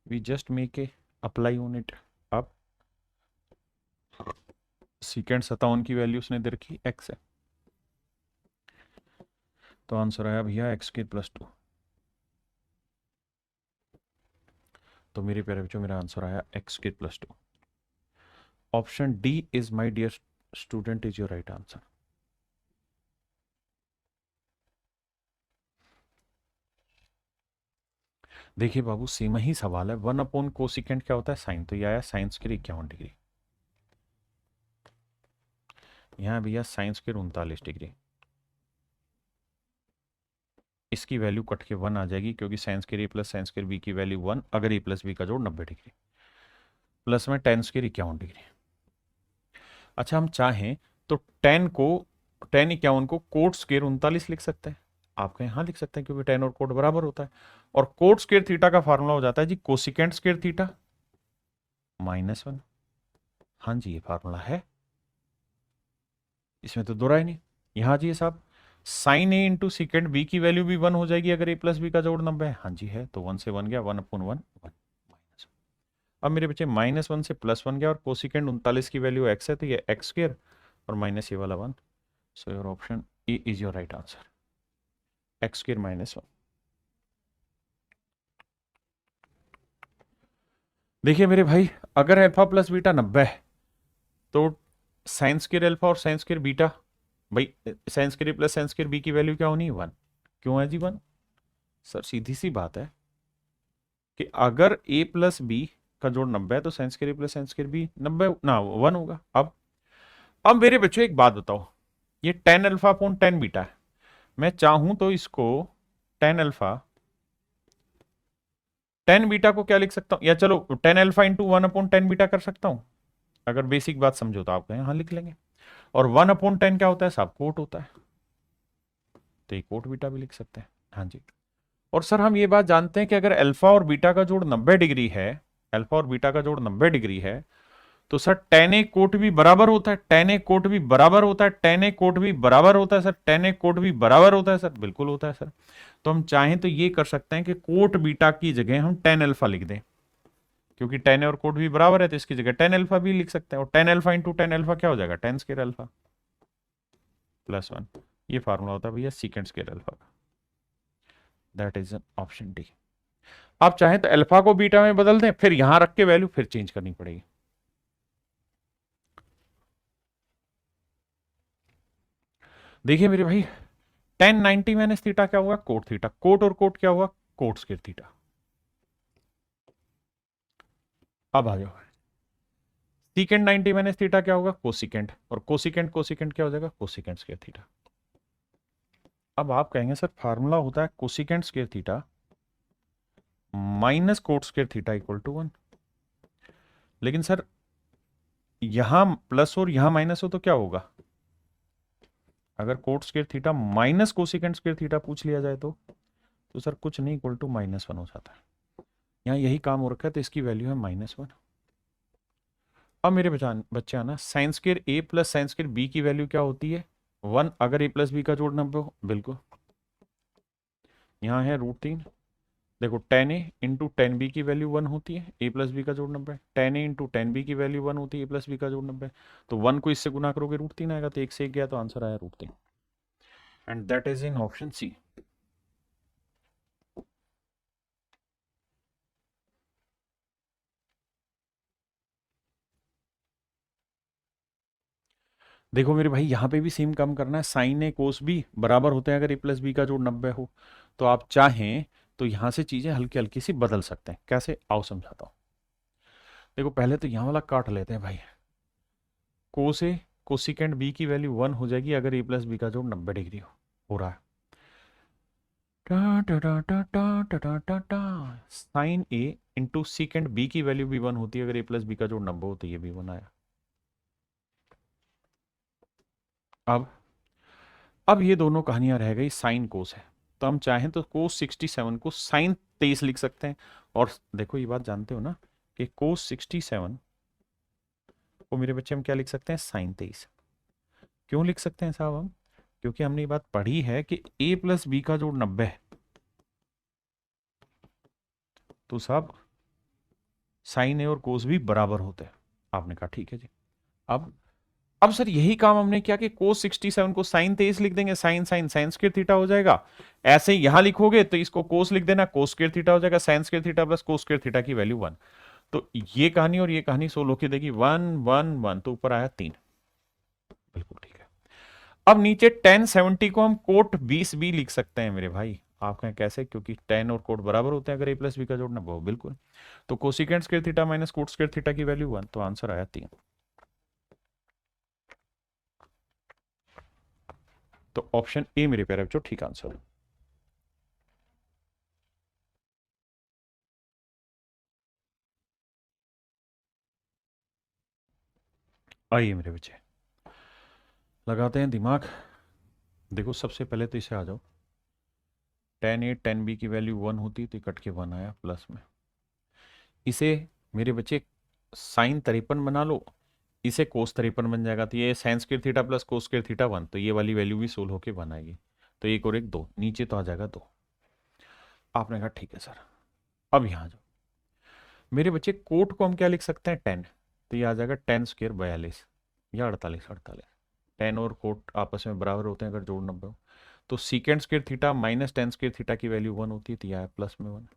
We just make a apply on it. अब सीकेंट 57 की वैल्यू उसने दे रखी x है, तो आंसर आया भैया x² + 2। तो मेरे प्यारे बच्चों मेरा आंसर आया x² + 2। Option D is my dear student is your right answer. देखिए बाबू, सेम ही सवाल है। 1 कोसिकेंट क्या होता है? साइन। तो ये आया साइन स्क्वायर 51 डिग्री। यहाँ भैया साइन स्क्वायर 39 डिग्री। इसकी वैल्यू कट के 1 आ जाएगी क्योंकि sign square A plus sine square B की वैल्यू 1 अगर ए प्लस बी का जोड़ 90 डिग्री, प्लस में tan स्क्वायर 51 डिग्री। अच्छा, हम चाहें तो tan 51 को कोट स्क्वायर 39 लिख सकते हैं। आप कहें हाँ लिख सकते हैं क्योंकि tan और कोट बराबर होता है। और कोट स्क्वायर थीटा का फार्मूला हो जाता है जी कोसिकेंट स्क्वायर थीटा -1। हाँ जी, ये फार्मूला है, इसमें तो दो राय नहीं। यहां जी साहब, sign A into secant B की वैल्यू भी 1 हो जाएगी अगर ए प्लस बी का जोड़ 90 है। हाँ जी है, तो 1 से 1 गया, 1/1 1। अब मेरे बच्चे -1 से +1 गया और कोसिकेंड 39 की वैल्यू x है तो ये x² और माइनस ये वाला 1। So your option A is your right answer, x² -1। देखिए मेरे भाई, अगर अल्फा प्लस बीटा 90 है तो साइन स्क्वायर अल्फा और साइन स्क्वायर बीटा, भाई sine square plus sine square B की वैल्यू क्या होनी है? 1। क्यों है जी 1? सर सीधी सी बात है कि अगर a प्लस बी का जोड़ 90 है तो sine square plus sine square B 90 ना 1 होगा। अब मेरे बच्चों एक बात बताओ, ये tan alpha upon tan beta है। मैं चाहूं तो इसको tan अल्फा tan बीटा को क्या लिख सकता हूं, या चलो tan alpha into 1/tan beta कर सकता हूं। अगर बेसिक बात समझो तो आप कहें हाँ लिख लेंगे। और 1/tan क्या होता है साहब? कोट होता है, तो ये कोट बीटा भी लिख सकते हैं। हाँ जी। और सर हम ये बात जानते हैं कि अगर अल्फा और बीटा का जोड़ 90 डिग्री है, अल्फा और बीटा का जोड़ 90 डिग्री है, तो सर tan ए कोट भी बराबर होता है, tan ए कोट भी बराबर होता है, tan ए कोट भी बराबर होता है सर, tan ए कोट भी बराबर होता है सर, बिल्कुल होता है सर। तो हम चाहें तो ये कर सकते हैं कि कोट बीटा की जगह हम tan अल्फा लिख दें, क्योंकि tan ए और कोट भी बराबर है तो इसकी जगह tan अल्फा भी लिख सकते हैं। और tan alpha into tan alpha क्या हो जाएगा? tan square alpha +1। ये फार्मूला होता है भैया सीकेंट स्क्वायर अल्फा का। That is option D. आप चाहें तो अल्फा को बीटा में बदल दें, फिर यहां रख के वैल्यू फिर चेंज करनी पड़ेगी। देखिए मेरे भाई, tan 90 माइनस थीटा क्या होगा? Cot theta. कोट और कोट क्या होगा? Coat square theta. अब आ जाओ, सीकेंट 90 माइनस थीटा क्या होगा? कोसिकेंट। और कोसिकेंट कोसिकेंट क्या हो जाएगा? Cosecant square theta. अब आप कहेंगे सर फार्मूला होता है cosecant square theta minus cot square theta equal to 1। लेकिन सर यहां प्लस और यहां माइनस हो तो क्या होगा? अगर coat square theta minus cosecant square theta पूछ लिया जाए तो सर कुछ नहीं इक्वल टू -1 हो जाता है। यहाँ यही काम हो रखा है तो इसकी वैल्यू है -1। अब मेरे बच्चे आना, sign square A plus sine square B की वैल्यू क्या होती है 1, अगर ए प्लस बी का जोड़ 90 हो। बिल्कुल, यहाँ है √3। देखो tan ए इंटू टेन बी की वैल्यू 1 होती है, ए प्लस बी का जोड़ 90। tan ए इंटू टेन बी की वैल्यू 1 होती है, ए प्लस बी का जोड़ 90। तो 1 को इससे गुना करोगे √3 आएगा, तो 1 से 1 गया तो आंसर आया √3, and that is in option C. देखो मेरे भाई, यहाँ पे भी सेम काम करना है, साइन ए कोस बी बराबर होते हैं अगर ए प्लस बी का जोड़ 90 हो। तो आप चाहें तो यहाँ से चीजें हल्की हल्की सी बदल सकते हैं। कैसे, आओ समझाता हूँ। देखो पहले तो यहाँ वाला काट लेते हैं भाई, कोस ए कोसिकेंड बी की वैल्यू 1 हो जाएगी अगर ए प्लस बी का जोड़ 90 डिग्री हो रहा है। टा टा टा टा टा टा टा टा टा, sign A into secant B की वैल्यू भी 1 होती है अगर ए प्लस बी का जोड़ 90 हो, तो ये भी 1 आया। अब ये दोनों कहानियां रह गई साइन कोस है, तो हम चाहें तो कोस 67 को साइन 23 लिख सकते हैं। और देखो ये बात जानते हो ना कि कोस 67 को मेरे बच्चे हम क्या लिख सकते हैं, साइन 23। क्यों लिख सकते हैं साहब हम, क्योंकि हमने ये बात पढ़ी है कि ए प्लस बी का जोड़ 90 है, तो साहब साइन ए और कोस भी बराबर होते हैं। आपने कहा ठीक है जी। अब सर यही काम हमने किया कि कोस 67 को साइन 23 लिख देंगे, sine sine sine square theta हो जाएगा। ऐसे ही यहां लिखोगे तो इसको कोस लिख देना, कोस स्क्वायर थीटा हो जाएगा, sign square theta plus cos square theta की वैल्यू 1। तो ये कहानी और ये कहानी सोल्व होकर देगी 1 1 1, तो ऊपर आया 3। बिल्कुल ठीक है। अब नीचे tan 70 को हम कोट 20 भी लिख सकते हैं मेरे भाई। आप कहें कैसे, क्योंकि tan और कोट बराबर होते हैं अगर ए प्लस बी का जोड़ना वो। बिल्कुल, तो cosecant square theta minus cot square theta की वैल्यू 1, तो आंसर आया 3। तो ऑप्शन ए मेरे प्यारे बच्चों ठीक आंसर है। आइए मेरे बच्चे, लगाते हैं दिमाग। देखो सबसे पहले तो इसे आ जाओ, tan ए tan बी की वैल्यू 1 होती तो कट के 1 आया प्लस में। इसे मेरे बच्चे साइन 53 बना लो, इसे कोस 53 बन जाएगा, तो ये sign square theta plus cos square theta 1, तो ये वाली वैल्यू भी सोल्व होके 1 आएगी। तो एक और एक 2, नीचे तो आ जाएगा 2। आपने कहा ठीक है सर। अब यहाँ जाओ मेरे बच्चे, कोट को हम क्या लिख सकते हैं 10, तो ये आ जाएगा 10 स्क्वायर 42 या 48 48। 10 और कोट आपस में बराबर होते हैं अगर जोड़ 90 हो। तो secant square theta minus ten square theta की वैल्यू 1 होती है, तो यह प्लस में 1।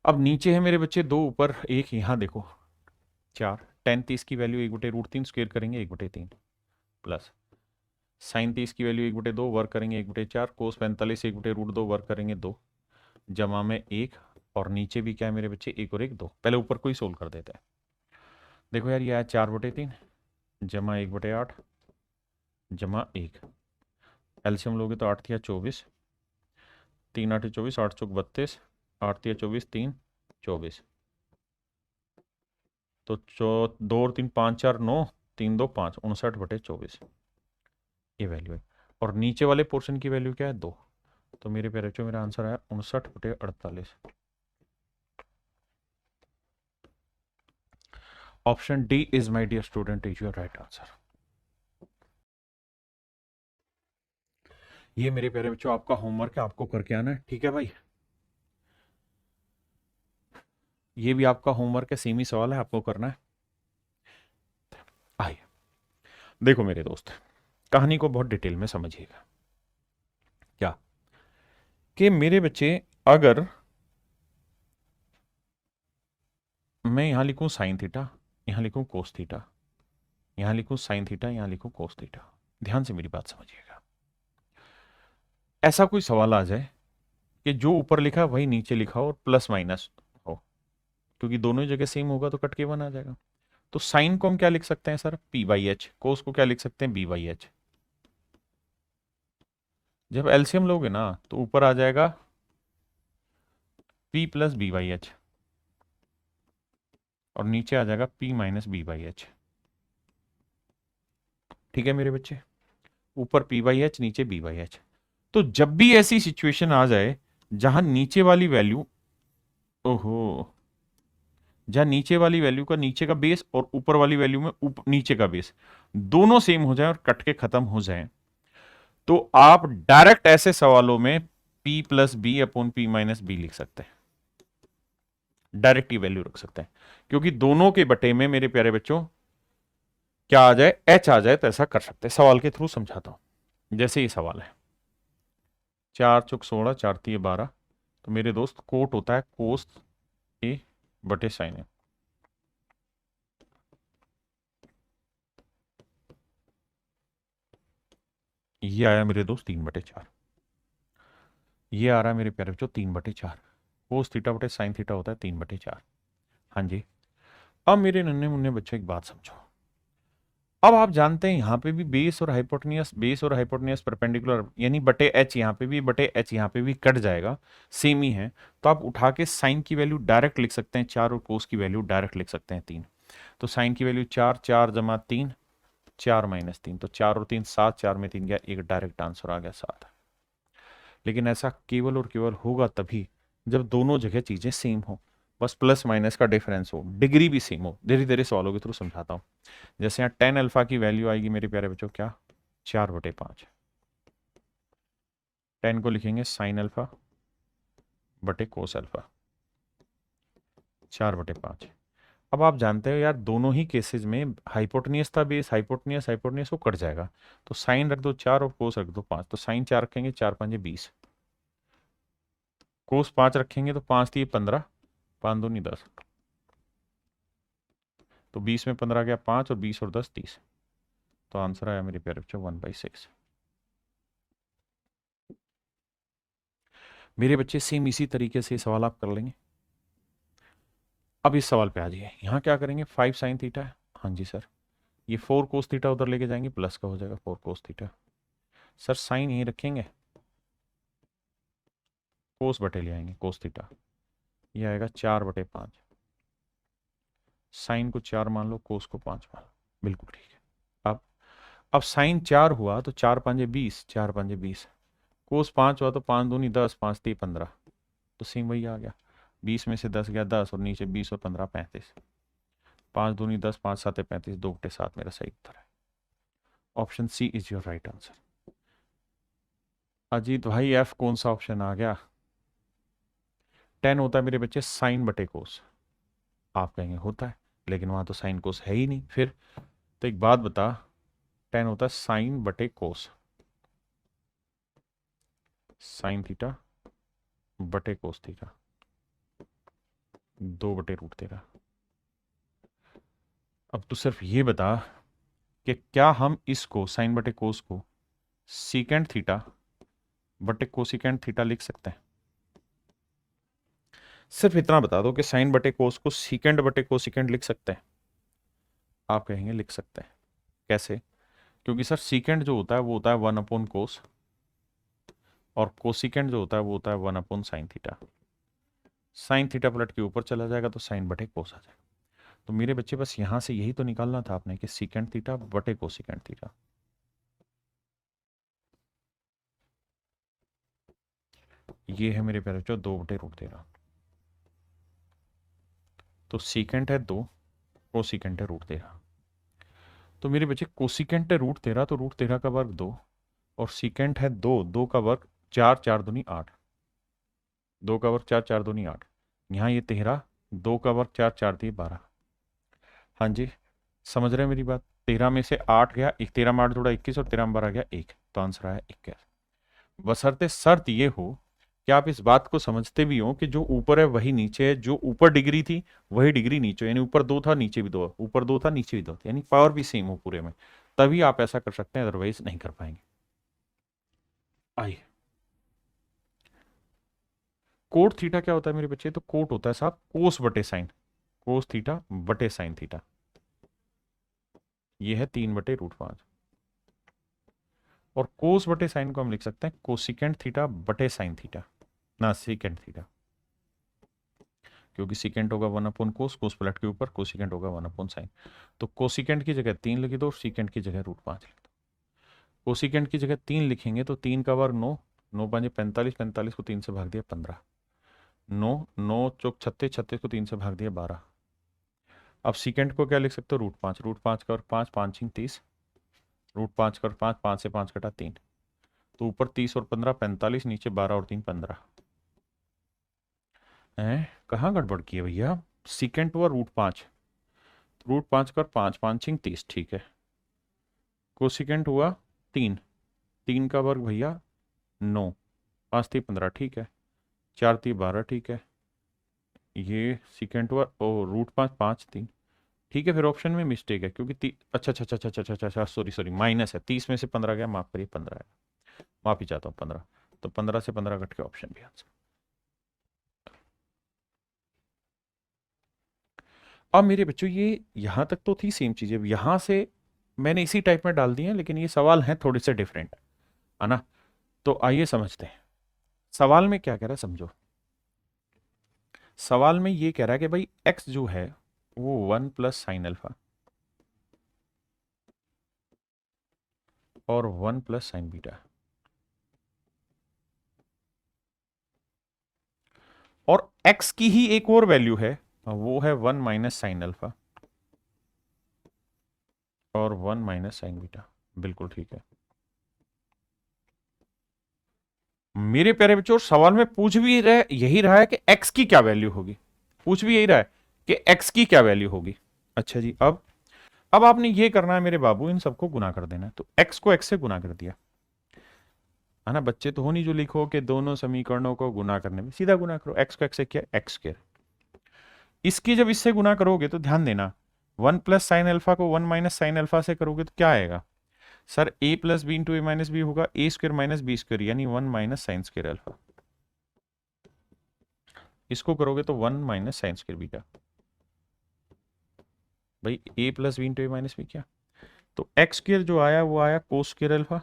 अब नीचे है मेरे बच्चे 2, ऊपर 1, यहाँ देखो 4। tan 30 की वैल्यू 1/√3 स्क्वायर करेंगे 1/3 प्लस साइन 30 की वैल्यू 1/2 वर्क करेंगे 1/4, कोस 45 1/√2 वर्क करेंगे 2, जमा में 1, और नीचे भी क्या है मेरे बच्चे 1 और 1 2। पहले ऊपर को ही सोल्व कर देते हैं। देखो यार ये आया 4/3 जमा 1/8 जमा 1, एलसीएम लोगे तो 8 या 24, 3 8 24, 8 चौक 32, 8 या 24, 3 24, तो 2 और 3 5 4 9, 3 2 5, 59/24 ये वैल्यू है। और नीचे वाले पोर्शन की वैल्यू क्या है 2, तो मेरे प्यारे बच्चों मेरा आंसर आया 59/48। Option D is my dear student is your right answer. ये मेरे प्यारे बच्चों आपका होमवर्क है, आपको करके आना है, ठीक है भाई। ये भी आपका होमवर्क है, सेम ही सवाल है, आपको करना है। आइए देखो मेरे दोस्त, कहानी को बहुत डिटेल में समझिएगा। क्या कि मेरे बच्चे, अगर मैं यहां लिखूं साइन थीटा, यहां लिखूं कोस थीटा, यहां लिखूं साइन थीटा, यहां लिखूं कोस थीटा, ध्यान से मेरी बात समझिएगा। ऐसा कोई सवाल आ जाए कि जो ऊपर लिखा वही नीचे लिखा हो और प्लस माइनस हो, क्योंकि दोनों जगह सेम होगा तो कट के 1 आ जाएगा। तो साइन को हम क्या लिख सकते हैं सर, p/h, कोस को क्या लिख सकते हैं b/h। जब एलसीएम लोगे ना तो ऊपर आ जाएगा p प्लस b/h और नीचे आ जाएगा p माइनस b/h। ठीक है मेरे बच्चे, ऊपर p/h नीचे b/h। तो जब भी ऐसी सिचुएशन आ जाए जहां नीचे वाली वैल्यू, ओहो, जहां नीचे वाली वैल्यू का नीचे का बेस और ऊपर वाली वैल्यू में नीचे का बेस दोनों सेम हो जाए और कट के खत्म हो जाए, तो आप डायरेक्ट ऐसे सवालों में p plus B upon P minus B लिख सकते हैं, डायरेक्ट ही वैल्यू रख सकते हैं, क्योंकि दोनों के बटे में मेरे प्यारे बच्चों क्या आ जाए, h आ जाए, तो ऐसा कर सकते हैं। सवाल के थ्रू समझाता हूं। जैसे ये सवाल है 4 × 16 4 × 12, तो मेरे दोस्त कोट होता है कोस ए बटे साइन ए। ये आया मेरे दोस्त 3/4। ये आ रहा है मेरे प्यारे बच्चों 3/4। कोस थीटा बटे साइन थीटा होता है 3/4। हाँ जी। अब मेरे नन्हे मुन्ने बच्चों एक बात समझो। अब आप जानते हैं यहां पे भी बेस और हाइपोटेन्यूस परपेंडिकुलर यानी बटे एच, यहां पे भी बटे एच, यहां पे भी कट जाएगा, सेम ही है। तो आप उठा के साइन की वैल्यू डायरेक्ट लिख सकते हैं 4 और कोस की वैल्यू डायरेक्ट लिख सकते हैं 3। तो साइन की वैल्यू 4, 4 जमा 3, 4 माइनस 3, तो 4 और 3 7, 4 में 3 गया, एक डायरेक्ट आंसर आ गया 7। लेकिन ऐसा केवल और केवल होगा तभी जब दोनों जगह चीजें सेम हो, बस प्लस माइनस का डिफरेंस हो, डिग्री भी सेम हो। धीरे धीरे सवालों के थ्रू समझाता हूं। जैसे यहाँ tan अल्फा की वैल्यू आएगी मेरे प्यारे बच्चों क्या, 4/5। tan को लिखेंगे साइन अल्फा बटे कोस अल्फा, 4/5। अब आप जानते हो यार दोनों ही केसेस में हाइपोटेनियस था बेस, हाइपोटेनियस वो कट जाएगा, तो साइन रख दो 4 और कोस रख दो 5, तो साइन 4 रखेंगे, 4 5 20, कोस 5 रखेंगे तो 5 3 15, 5 2 10, तो 20 में 15 गया 5 और 20 और 10 30, तो आंसर आया मेरे प्यारे बच्चों 1/6। मेरे बच्चे सेम इसी तरीके से सवाल आप कर लेंगे। अब इस सवाल पे आ जाइए, यहाँ क्या करेंगे 5 साइन थीटा है, हाँ जी सर, ये 4 कोस थीटा उधर लेके जाएंगे, प्लस का हो जाएगा 4 कोस थीटा। सर साइन यहीं रखेंगे, कोस बटे ले आएंगे कोस थीटा, ये आएगा 4/5। साइन को 4 मान लो, कोस को 5 मान लो, बिल्कुल ठीक है। अब साइन 4 हुआ तो 4 5 20, 4 5 20, कोस 5 हुआ तो 5 दूनी 10, 5 3 15, तो सेम वही आ गया। 20 में से 10 गया 10 और नीचे 20 और 15 35, 5 दूनी 10, 5 7 35, 2/7 मेरा सही उत्तर है। Option C is your right answer. Ajit भाई एफ कौन सा ऑप्शन आ गया? 10 होता है मेरे बच्चे साइन बटे कोस। आप कहेंगे होता है, लेकिन वहां तो साइन कोस है ही नहीं फिर। तो एक बात बता, 10 होता है साइन बटे कोस, साइन थीटा बटे कोस थीटा, 2/√13। अब तू सिर्फ ये बता कि क्या हम इसको साइन बटे कोस को सीकेंड थीटा बटे कोसिकेंड थीटा लिख सकते हैं? सिर्फ इतना बता दो कि साइन बटे कोस को सीकेंड बटे कोसिकेंड लिख सकते हैं। आप कहेंगे लिख सकते हैं। कैसे? क्योंकि सर सीकेंड जो होता है वो होता है 1/कोस, और कोसिकेंड जो होता है वो होता है 1/साइन थीटा। साइन थीटा पलट के ऊपर चला जाएगा तो साइन बटे कोस आ जाएगा। तो मेरे बच्चे बस यहां से यही तो निकालना था आपने कि सीकेंड थीटा बटे कोसिकेंड थीटा। ये है मेरे प्यारे बच्चों 2/√13। तो सीकेंट है 2, कोसिकेंट है √13। तो मेरे बच्चे कोसिकेंट है √13, तो √13 का वर्ग 2, और सीकेंट है 2, 2 का वर्ग 4, 4 दूनी 8, 2 का वर्ग 4, 4 दूनी 8, यहाँ ये 13, 2 का वर्ग 4, 4 दिए 12। हाँ जी, समझ रहे हैं मेरी बात? 13 में से 8 गया, 13 में 8 जोड़ा 21, और 13 में 12 गया 1, तो आंसर आया 21। बशर्ते शर्त ये हो कि आप इस बात को समझते भी हो कि जो ऊपर है वही नीचे है, जो ऊपर डिग्री थी वही डिग्री नीचे, यानी ऊपर 2 था नीचे भी 2, ऊपर 2 था नीचे भी 2, यानी पावर भी सेम हो पूरे में, तभी आप ऐसा कर सकते हैं, अदरवाइज नहीं कर पाएंगे। आइए, कोट थीटा क्या होता है मेरे बच्चे? तो कोट होता है साहब कोस बटे साइन, कोस थीटा बटे साइन थीटा, ये है 3/√5। और कोस बटे साइन को हम लिख सकते हैं कोसिकेंड थीटा बटे साइन थीटा, ना सीकेंड थीटा, क्योंकि सीकेंड होगा 1/कोस, कोस पलट के ऊपर, कोसिकेंड होगा 1/साइन। तो कोसिकेंड की जगह 3 लिख दो और सीकेंड की जगह √5 लिख दो। कोसिकेंड की जगह 3 लिखेंगे तो 3 का वर्ग 9, 9 5 45, 45 को 3 से भाग दिया 15, 9 9 चौक 36, 36 को 3 से भाग दिया 12, अब सीकेंट को क्या लिख सकते हो, √5, √5 का और 5, 5 × 30, √5 का और 5, 5 से 5 कटा 3, तो ऊपर 30 और 15 45, नीचे 12 और 3 15 है। कहाँ गड़बड़ की है भैया, सीकेंट हुआ √5, √5 का और 5, 5 × 30, ठीक है। कोसिकेंट हुआ 3, 3 का वर्ग भैया 9, 5 3 15, ठीक है, 4 3 12, ठीक है। ये सीकेंट हुआ ओ √5, 5 3, ठीक है। फिर ऑप्शन में मिस्टेक है क्योंकि अच्छा अच्छा अच्छा अच्छा अच्छा अच्छा अच्छा, सॉरी सॉरी, माइनस है, 30 में से 15 गया, माफ करिए 15 है, माफी चाहता हूँ 15, तो 15 से 15 कट के ऑप्शन भी आंसर। अब मेरे बच्चों ये यहां तक तो थी सेम चीजें, यहां से मैंने इसी टाइप में डाल दी है, लेकिन ये सवाल है थोड़े से डिफरेंट, है ना। तो आइए समझते हैं सवाल में क्या कह रहा है, समझो। सवाल में ये कह रहा है कि भाई x जो है वो 1 + sin α और 1 + sin β, और x की ही एक और वैल्यू है, वो है 1 - sin α और 1 - sin β। बिल्कुल ठीक है मेरे प्यारे बच्चों, सवाल में पूछ भी रहे यही रहा है कि x की क्या वैल्यू होगी, पूछ भी यही रहा है कि x की क्या वैल्यू होगी। अच्छा जी, अब आपने ये करना है मेरे बाबू, इन सबको गुना कर देना है। तो x को x से गुना कर दिया, है ना। बच्चे तो हो नहीं जो लिखो कि दोनों समीकरणों को गुना करने में, सीधा गुना करो, x को x से किया x²। इसकी जब इससे गुना करोगे तो ध्यान देना, 1 + sin α को 1 - sin α से करोगे तो क्या आएगा sir, a + b × a - b होगा, a² - b², यानी 1 - sin² α। इसको करोगे तो 1 - sin² β। भाई a + b × a - b क्या, तो x² जो आया वो आया cos² α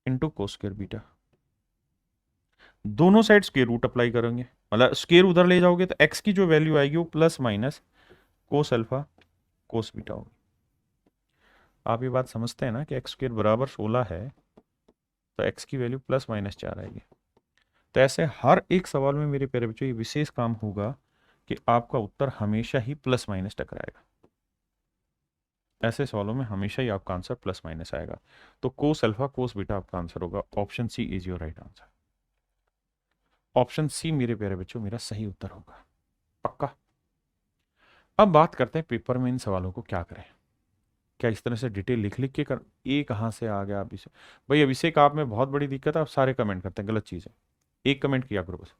इंटू cos² β। दोनों साइड स्क्वायर रूट अप्लाई करेंगे, मतलब स्क्वायर उधर ले जाओगे तो x की जो वैल्यू आएगी वो ± cos α cos β होगी। आप ये बात समझते हैं ना कि x² = 16 है, तो x की वैल्यू ±4 आएगी। तो ऐसे हर एक सवाल में मेरे प्यारे बच्चों ये विशेष काम होगा कि आपका उत्तर हमेशा ही ± टकराएगा। ऐसे सवालों में हमेशा ही आपका आंसर ± आएगा। तो cos α cos β आपका आंसर होगा, option C is your right answer. Option C मेरे प्यारे बच्चों मेरा सही उत्तर होगा, पक्का। अब बात करते हैं पेपर में इन सवालों को क्या करें, क्या इस तरह से डिटेल लिख लिख के कर, ये कहाँ से आ गया अभिषेक भाई, अभिषेक आप में बहुत बड़ी दिक्कत है, आप सारे कमेंट करते हैं, गलत चीज है, एक कमेंट किया करो बस।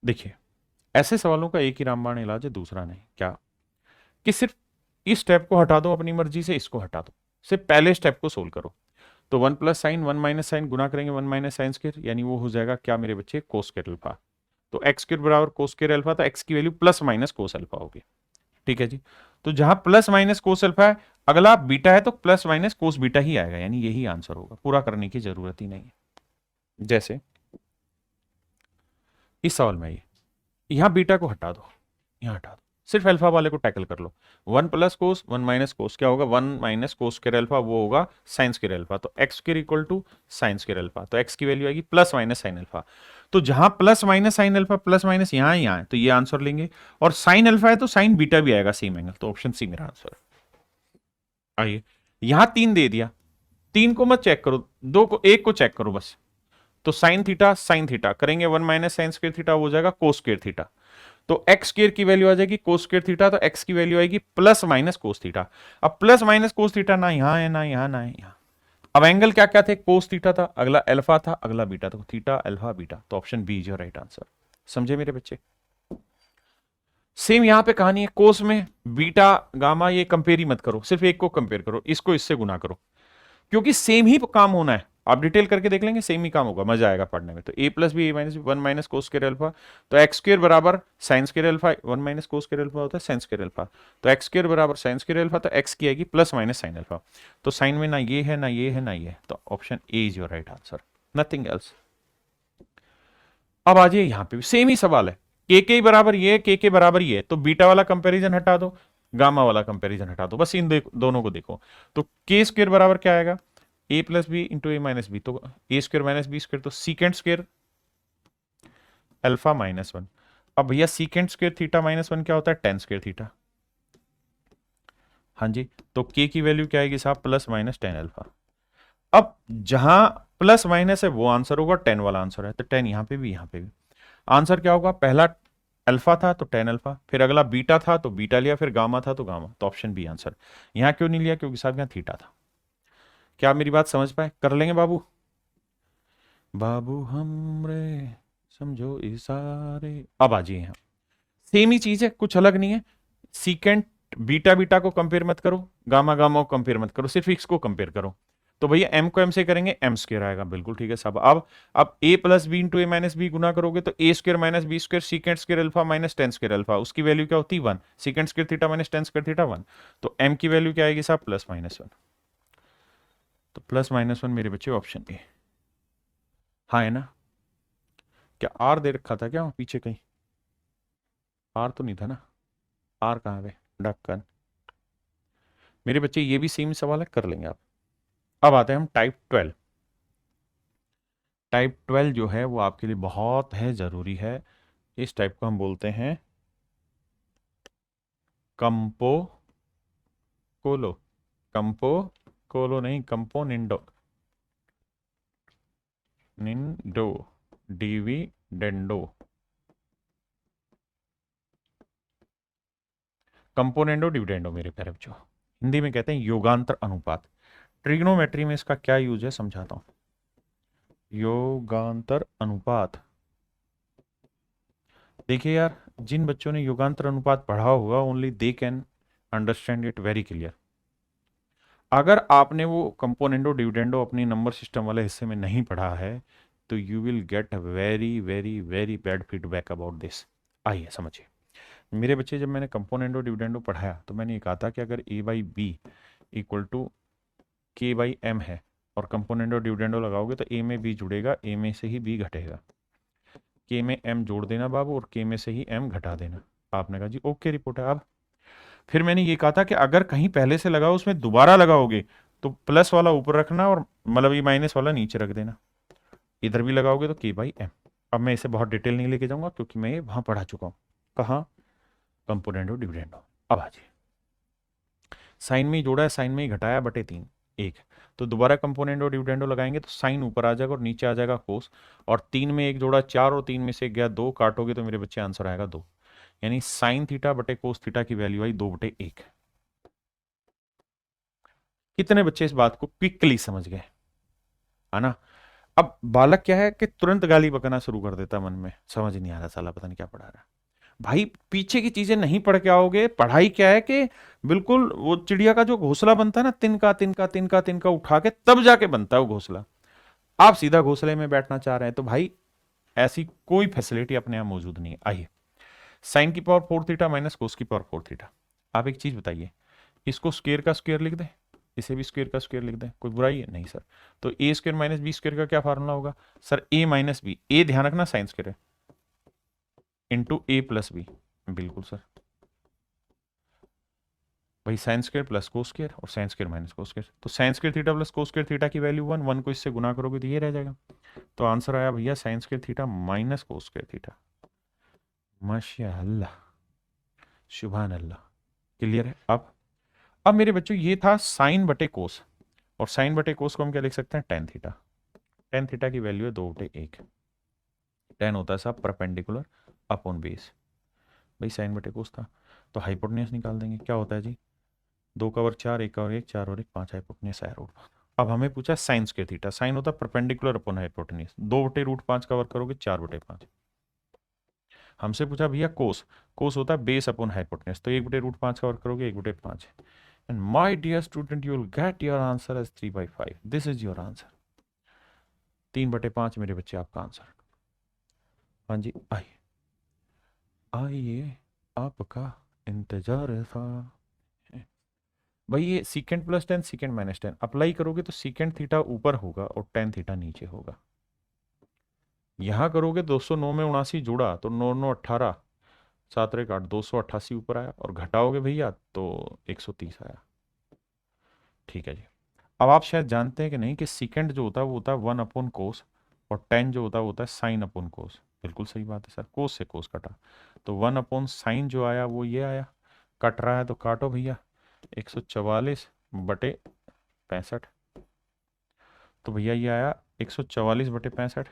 देखिए ऐसे सवालों का एक ही रामबाण इलाज है, दूसरा नहीं, क्या कि सिर्फ इस स्टेप को हटा दो अपनी मर्जी से, इसको हटा दो, सिर्फ पहले स्टेप को सोल्व करो। तो 1 + sin 1 - sin गुना करेंगे 1 - sin², यानी वो हो जाएगा क्या मेरे बच्चे, cos² α। तो x² = cos² α, तो x की वैल्यू ± cos α होगी, ठीक है जी। तो जहां ± cos α है, अगला बीटा है तो ± cos β ही आएगा, यानी यही आंसर होगा, पूरा करने की जरूरत ही नहीं है। जैसे इस सवाल में ये, यहां बीटा को हटा दो, यहां हटा दो, सिर्फ अल्फा वाले को टैकल कर लो। 1 + cos 1 - cos क्या होगा, 1 - cos² α, वो होगा sin² α। तो x² = sin² α, तो x की वैल्यू आएगी ± sin α। तो जहां ± sin α ± यहां है, तो ये आंसर लेंगे, और sin α है तो sin β भी आएगा सेम एंगल, तो ऑप्शन सी मेरा आंसर है। आइए यहां 3 दे दिया, 3 को मत चेक करो, दो को, एक को चेक करो बस। तो sin थीटा करेंगे 1 - sin² थीटा, हो जाएगा cos² थीटा। तो x² की वैल्यू आ जाएगी cos² थीटा, तो x की वैल्यू आएगी ± cos थीटा। अब ± cos थीटा ना यहां है, ना यहां, ना है यहां। अब एंगल क्या क्या थे, cos थीटा था, अगला अल्फा था, अगला बीटा, तो थीटा अल्फा बीटा, तो option B is your right answer. समझे मेरे बच्चे। सेम यहां पे कहानी है, कोस में बीटा गामा ये कंपेयर ही मत करो, सिर्फ एक को कंपेयर करो, इसको इससे गुना करो, क्योंकि सेम ही काम होना है। आप डिटेल करके देख लेंगे, सेम ही काम होगा, मजा आएगा पढ़ने में। तो a + b a - b 1 - cos² α, तो x² = sin² α, 1 - cos² α होता है sin² α, तो x² = sin² α, तो x की आएगी ± sin α। तो साइन में ना ये है, ना ये है, ना ये है, तो option A is your right answer, nothing else. अब आ जाइए यहां पे भी सेम ही सवाल है, के बराबर ये, के बराबर ये, तो बीटा वाला कंपेरिजन हटा दो, गामा वाला कंपेरिजन हटा दो, बस इन दोनों को देखो। तो k² बराबर क्या आएगा, a + b × a - b, तो a² - b², तो सीकेंट स्क्वायर अल्फा -1। अब भैया सीकेंट स्क्वायर थीटा -1 क्या होता है? Ten square theta. हाँ जी, तो के की वैल्यू क्या आएगी साहब? +-10 अल्फा। अब जहां प्लस माइनस है वो आंसर होगा, 10 वाला आंसर है, तो 10 यहां पे भी यहां पे भी। आंसर क्या होगा? पहला अल्फा था तो 10 अल्फा, फिर अगला बीटा था तो बीटा लिया, फिर गामा था तो गामा, तो ऑप्शन बी आंसर। यहां क्यों नहीं लिया? क्योंकि साहब यहां थीटा था। क्या आप मेरी बात समझ पाए? कर लेंगे बाबू? बाबू हमरे समझो इशारे। अब आ जाइए यहाँ, सेम ही चीज है, कुछ अलग नहीं है। सीकेंट बीटा बीटा को कंपेयर मत करो, गामा गामा को कंपेयर मत करो, सिर्फ एक्स को कंपेयर करो। तो भैया एम को एम से करेंगे, एम स्क्र आएगा, बिल्कुल ठीक है साहब। अब A plus B into A minus B गुना करोगे तो A square minus B square secant square alpha minus tan square alpha, उसकी वैल्यू क्या होती है? 1। Secant square theta minus tan square theta 1। तो एम की वैल्यू क्या आएगी साहब? +-1। तो +-1 मेरे बच्चे ऑप्शन ए। हाँ है ना? क्या आर दे रखा था क्या पीछे कहीं? आर तो नहीं था ना? आर कहाँ है? ढक्कन। मेरे बच्चे ये भी सेम सवाल है, कर लेंगे आप। अब आते हैं हम टाइप 12। टाइप 12 जो है वो आपके लिए बहुत है, जरूरी है। इस टाइप को हम बोलते हैं कंपो कोलो। कंपो कोलो नहीं, कंपो निंडो, निंडो, डीवी डेंडो। कंपोनेंडो डिविडेंडो मेरे प्यारे बच्चों, हिंदी में कहते हैं योगांतर अनुपात। ट्रिग्नोमेट्री में इसका क्या यूज है समझाता हूं। योगांतर अनुपात, देखिए यार, जिन बच्चों ने योगांतर अनुपात पढ़ा होगा only they can understand it very clear. अगर आपने वो कंपोनेंडो डिविडेंडो अपनी नंबर सिस्टम वाले हिस्से में नहीं पढ़ा है तो you will get very very very bad feedback about this. आइए समझिए मेरे बच्चे, जब मैंने कंपोनेंडो डिविडेंडो पढ़ाया तो मैंने ये कहा था कि अगर ए बाई बी इक्वल टू के बाई एम है और कंपोनेंडो डिविडेंडो लगाओगे तो ए में बी जुड़ेगा, ए में से ही बी घटेगा, के में एम जोड़ देना बाबू और के में से ही एम घटा देना। आपने कहा जी ओके रिपोर्ट है। अब फिर मैंने ये कहा था कि अगर कहीं पहले से लगाओ उसमें दोबारा लगाओगे तो प्लस वाला ऊपर रखना और मतलब ये माइनस वाला नीचे रख देना, इधर भी लगाओगे तो के बाई एम। अब मैं इसे बहुत डिटेल नहीं लेके जाऊंगा क्योंकि मैं ये वहां पढ़ा चुका हूं। कहाँ? Componendo dividendo. अब आ जाइए, साइन में ही जोड़ा है, साइन में ही घटाया, बटे 3 1। तो दोबारा कंपोनेंडो डिविडेंडो लगाएंगे तो साइन ऊपर आ जाएगा और नीचे आ जाएगा कोस, और 3 में 1 जोड़ा 4 और 3 में से 1 गया 2, काटोगे तो मेरे बच्चे आंसर आएगा 2। यानी साइन थीटा बटे कोस थीटा की वैल्यू आई 2/1। कितने बच्चे इस बात को क्विकली समझ गए? है ना? अब बालक क्या है कि तुरंत गाली बकना शुरू कर देता, मन में समझ नहीं आ रहा, साला पता नहीं क्या पढ़ा रहा है। भाई पीछे की चीजें नहीं पढ़ के आओगे। पढ़ाई क्या है कि बिल्कुल वो चिड़िया का जो घोंसला बनता है ना, तिनका तिनका तिनका तिनका उठा के तब जाके बनता है वो घोंसला। आप सीधा घोंसले में बैठना चाह रहे हैं तो भाई ऐसी कोई फैसिलिटी अपने यहां मौजूद नहीं है। आइए, साइन की पावर 4 थीटा माइनस कोस की पावर 4 थीटा। आप एक चीज बताइए, इसको स्क्वेयर का स्क्वेयर लिख दें, इसे भी स्क्वेयर का स्क्वेयर लिख दें, कोई बुराई है नहीं सर? तो ए स्क्वेयर माइनस बी स्क्वेयर का क्या फार्मूला होगा सर? ए माइनस बी, ए ध्यान रखना साइन स्क्वेयर है, इंटू ए प्लस बी। बिल्कुल सर, वही साइन स्क्वेयर प्लस को स्क्वेयर और साइन स्क्वेयर माइनस को स्क्वेयर। तो साइन स्क्वेयर थीटा प्लस को स्क्वेयर थीटा की वैल्यू 1, 1 को इससे गुना करोगे तो ये रह जाएगा। तो आंसर आया भैया साइन स्क्वेयर थीटा माइनस को स्क्वेयर थीटा। माशाअल्लाह, सुभान अल्लाह। क्लियर है? अब मेरे बच्चों ये था साइन बटे कोस, और साइन बटे कोस को हम क्या लिख सकते हैं? Tan theta. टेन थीटा की वैल्यू है 2/1। टेन होता है साहब परपेंडिकुलर अपॉन बेस। भाई साइन बटे कोस था तो हाइपोटेन्यूज निकाल देंगे, क्या होता है जी? 2 का वर्ग 4, 1 का वर्ग 1, 4 और 1 5, हाइपोटेन्यूज आया रूट। अब हमें पूछा साइन स्क्वायर थीटा, साइन होता है परपेंडिकुलर अपॉन हाइपोटेन्यूज, 2/√5 का वर्ग करोगे 4/5। हमसे पूछा भैया कोस, कोस होता है बेस अपॉन हाइपोटेन्यूज, तो 1/√5 का वर्ग करोगे 1/5। And my dear student you will get your answer as 3/5। This is your answer, 3/5 मेरे बच्चे आपका आंसर। हाँ जी, आइए आइए, आपका इंतजार था। भाई ये सीकेंड प्लस 10 सीकेंड माइनस 10 अप्लाई करोगे तो सीकेंड थीटा ऊपर होगा और टेन थीटा नीचे होगा। यहां करोगे 209 में 79 जोड़ा तो 9 9 18, 7 1 8, 288 ऊपर आया, और घटाओगे भैया तो 130 आया। ठीक है जी। अब आप शायद जानते हैं कि नहीं कि सीकेंड जो होता है वो होता है 1 अपॉन कोस, और टेन जो होता है वो होता है साइन अपॉन कोस। बिल्कुल सही बात है सर, कोस से कोस कटा, तो 1/साइन जो आया वो ये आया। कट रहा है तो काटो भैया, 144/65। तो भैया ये आया 144/65।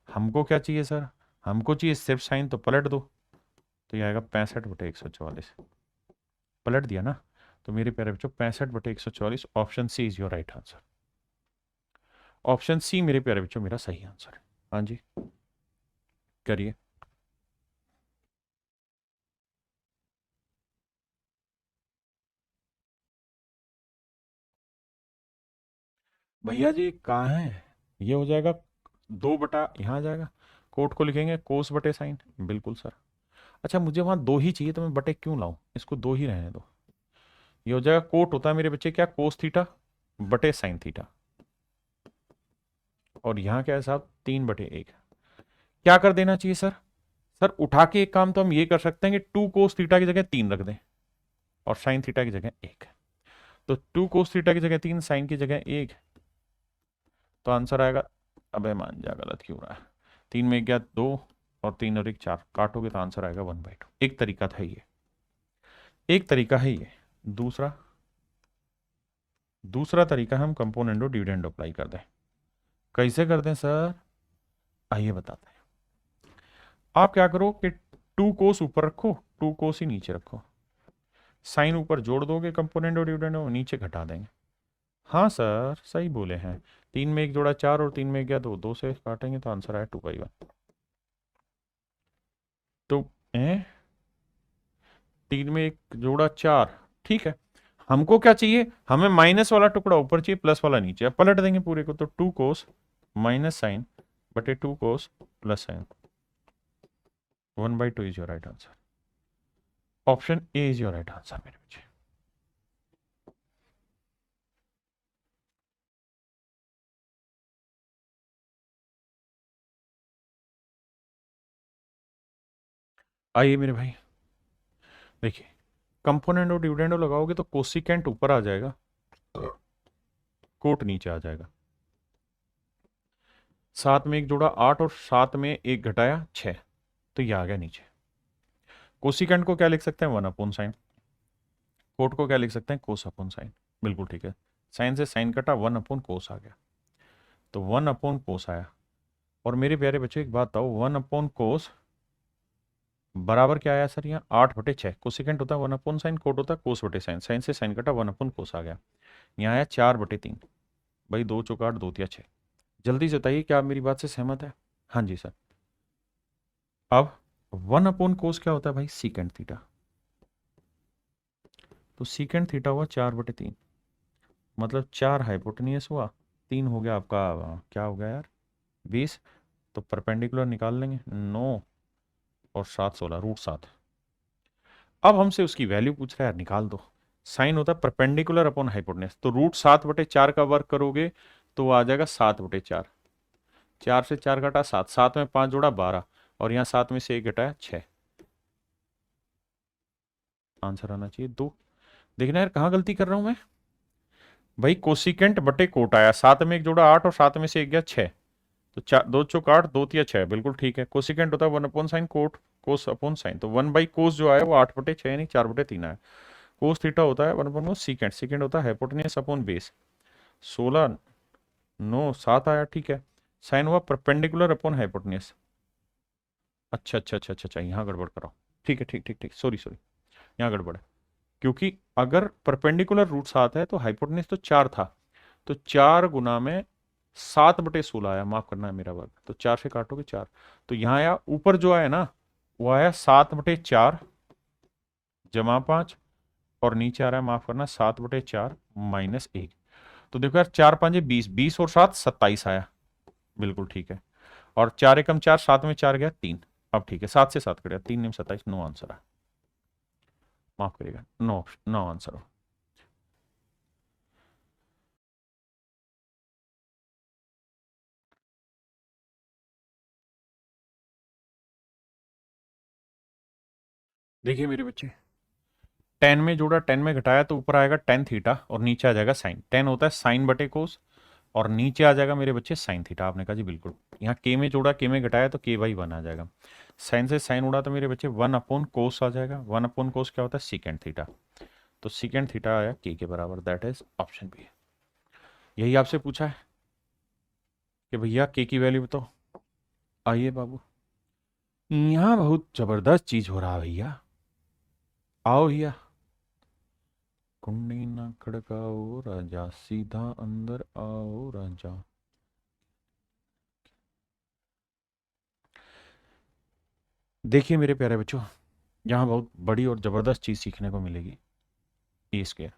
हमको क्या चाहिए सर, हमको चाहिए सिर्फ साइन, तो पलट दो, तो ये आएगा 65/144। पलट दिया ना, तो मेरे प्यारे बच्चों 65/144, option C is your right answer. Option C मेरे प्यारे बच्चों मेरा सही आंसर है। हाँ जी, करिए। भैया जी कहाँ है, ये हो जाएगा 2 बटा, यहाँ आ जाएगा, कोट को लिखेंगे कोस बटे साइन। बिल्कुल सर। अच्छा मुझे वहां दो ही चाहिए, तो मैं बटे क्यों लाऊं, इसको दो ही रहने दो। ये हो जाएगा, कोट होता है मेरे बच्चे क्या, कोस थीटा बटे साइन थीटा, और यहाँ क्या है साहब, 3/1। क्या कर देना चाहिए सर, सर उठा के एक काम तो हम ये कर सकते हैं कि 2 कोस थीटा की जगह 3 रख दें, और साइन थीटा की जगह 1। तो 2 कोस थीटा की जगह 3, साइन की जगह 1, तो आंसर आएगा, अबे मान जा गलत क्यों रहा है, 3 में 1 गया 2, और 3 और 1 4, काटोगे तो आंसर आएगा 1/2। एक तरीका था ये, एक तरीका है ये। दूसरा, दूसरा तरीका हम कंपोनेंट और डिविडेंड अप्लाई कर दें। कैसे कर दें सर, आइए बताते हैं। आप क्या करो कि 2 कोस ऊपर रखो, 2 कोस ही नीचे रखो, साइन ऊपर जोड़ दोगे कंपोनेंट और डिविडेंड, नीचे घटा देंगे। हाँ सर सही बोले हैं, 3 में 1 जोड़ा 4, और 3 में 1 गया 2, 2 से काटेंगे तो आंसर आया 2/1। तो 3 में 1 जोड़ा 4, ठीक है। हमको क्या चाहिए, हमें माइनस वाला टुकड़ा ऊपर चाहिए, प्लस वाला नीचे। अब पलट देंगे पूरे को, तो 2 कोस - साइन बटे 2 cos plus sine, 1/2 is your right answer. Option A is your right answer मेरे बच्चे। आइए मेरे भाई, देखिए कंपोनेंट और डिविडेंड लगाओगे तो कोसिकेंट ऊपर आ जाएगा, कोट नीचे आ जाएगा। 7 में 1 जोड़ा 8, और 7 में 1 घटाया 6, तो ये आ गया नीचे। कोसिकेंट को क्या लिख सकते हैं, 1/साइन। कोट को क्या लिख सकते हैं, कोस/साइन। बिल्कुल ठीक है, साइन से साइन कटा, 1/कोस आ गया, तो 1/कोस आया। और मेरे प्यारे बच्चों एक बात बताओ, 1/कोस बराबर क्या आया सर, यहाँ 8/6। कोसिकेंट होता है 1/साइन, कोट होता है कोस/साइन, साइन से साइन कटा, 1/कोस आ गया। यहाँ आया 4/3। भाई 2 चौक 8, 2 तिया 6। जल्दी से बताइए क्या आप मेरी बात से सहमत है। हाँ जी सर। अब 1/कोस क्या होता है भाई, सीकेंट थीटा। तो सीकेंट थीटा हुआ 4/3, मतलब 4 हाइपोटेनियस हुआ, 3 हो गया आपका, क्या हो गया यार, 20। तो परपेंडिकुलर निकाल लेंगे, 9 और 7 16, √7। अब हमसे उसकी वैल्यू पूछ रहा है यार, निकाल दो। साइन होता है परपेंडिकुलर अपॉन हाइपोटेनस, तो √7/4 का वर्क करोगे तो वो आ जाएगा 7/4। 4 से 4 घटा 7, 7 में 5 जोड़ा 12, और यहाँ 7 में से 1 घटाया 6। आंसर आना चाहिए 2। देखना यार कहाँ गलती कर रहा हूं मैं, भाई कोसिकेंट बटे कोट आया, 7 में 1 जोड़ा 8, और 7 में से 1 गया 6, तो 4 2 चौक 8, 2 तिया 6। बिल्कुल ठीक है, कोसिकेंट होता है 1/साइन, कोट कोस/साइन, तो 1/कोस जो आया वो 8/6 यानी 4/3 आया। कोस थीटा होता है 1/कोस सीकेंट, सीकेंट होता है हाइपोटेनियस अपॉन बेस, 16 9 7 आया, ठीक है। साइन हुआ परपेंडिकुलर अपॉन हाइपोटेनियस। अच्छा अच्छा अच्छा अच्छा अच्छा, यहाँ गड़बड़ कराओ, ठीक है, ठीक ठीक ठीक, सॉरी सॉरी, यहाँ गड़बड़ है। क्योंकि अगर परपेंडिकुलर √7 है तो हाइपोटेनियस तो 4 था, तो 4 गुना में 7/16 आया, माफ करना है मेरा वर्ग, तो 4 से काटोगे 4, तो यहाँ आया ऊपर जो आया ना, वो आया 7/4 जमा 5, और नीचे आ रहा है, माफ करना, 7/4 -1। तो देखो यार, 4 5 20, 20 और 7 27 आया। बिल्कुल ठीक है, और 4 एकम 4, 7 में 4 गया 3। अब ठीक है, 7 से 7 कट गया, 3 में 27, नो आंसर है, माफ करिएगा, नो नो आंसर हो। देखिए मेरे बच्चे, 10 में जोड़ा 10 में घटाया, तो ऊपर आएगा टेन थीटा, और नीचे आ जाएगा साइन। 10 होता है साइन बटे कोस, और नीचे आ जाएगा मेरे बच्चे साइन थीटा। आपने कहा जी बिल्कुल, यहाँ के में जोड़ा, के में घटाया तो के बाई वन आ जाएगा। साइन से साइन उड़ा तो मेरे बच्चे वन अपॉन कोस आ जाएगा। वन अपॉन कोस क्या होता है, सीकेंड थीटा। तो सीकेंड थीटा आया के बराबर, दैट इज ऑप्शन बी। यही आपसे पूछा है कि भैया के की वैल्यू बताओ। आइए बाबू, यहाँ बहुत जबरदस्त चीज हो रहा है भैया। आओ भैया, कुंडी ना खड़काओ राजा, सीधा अंदर आओ राजा। देखिए मेरे प्यारे बच्चों, यहाँ बहुत बड़ी और जबरदस्त चीज सीखने को मिलेगी। ए स्क्वायर,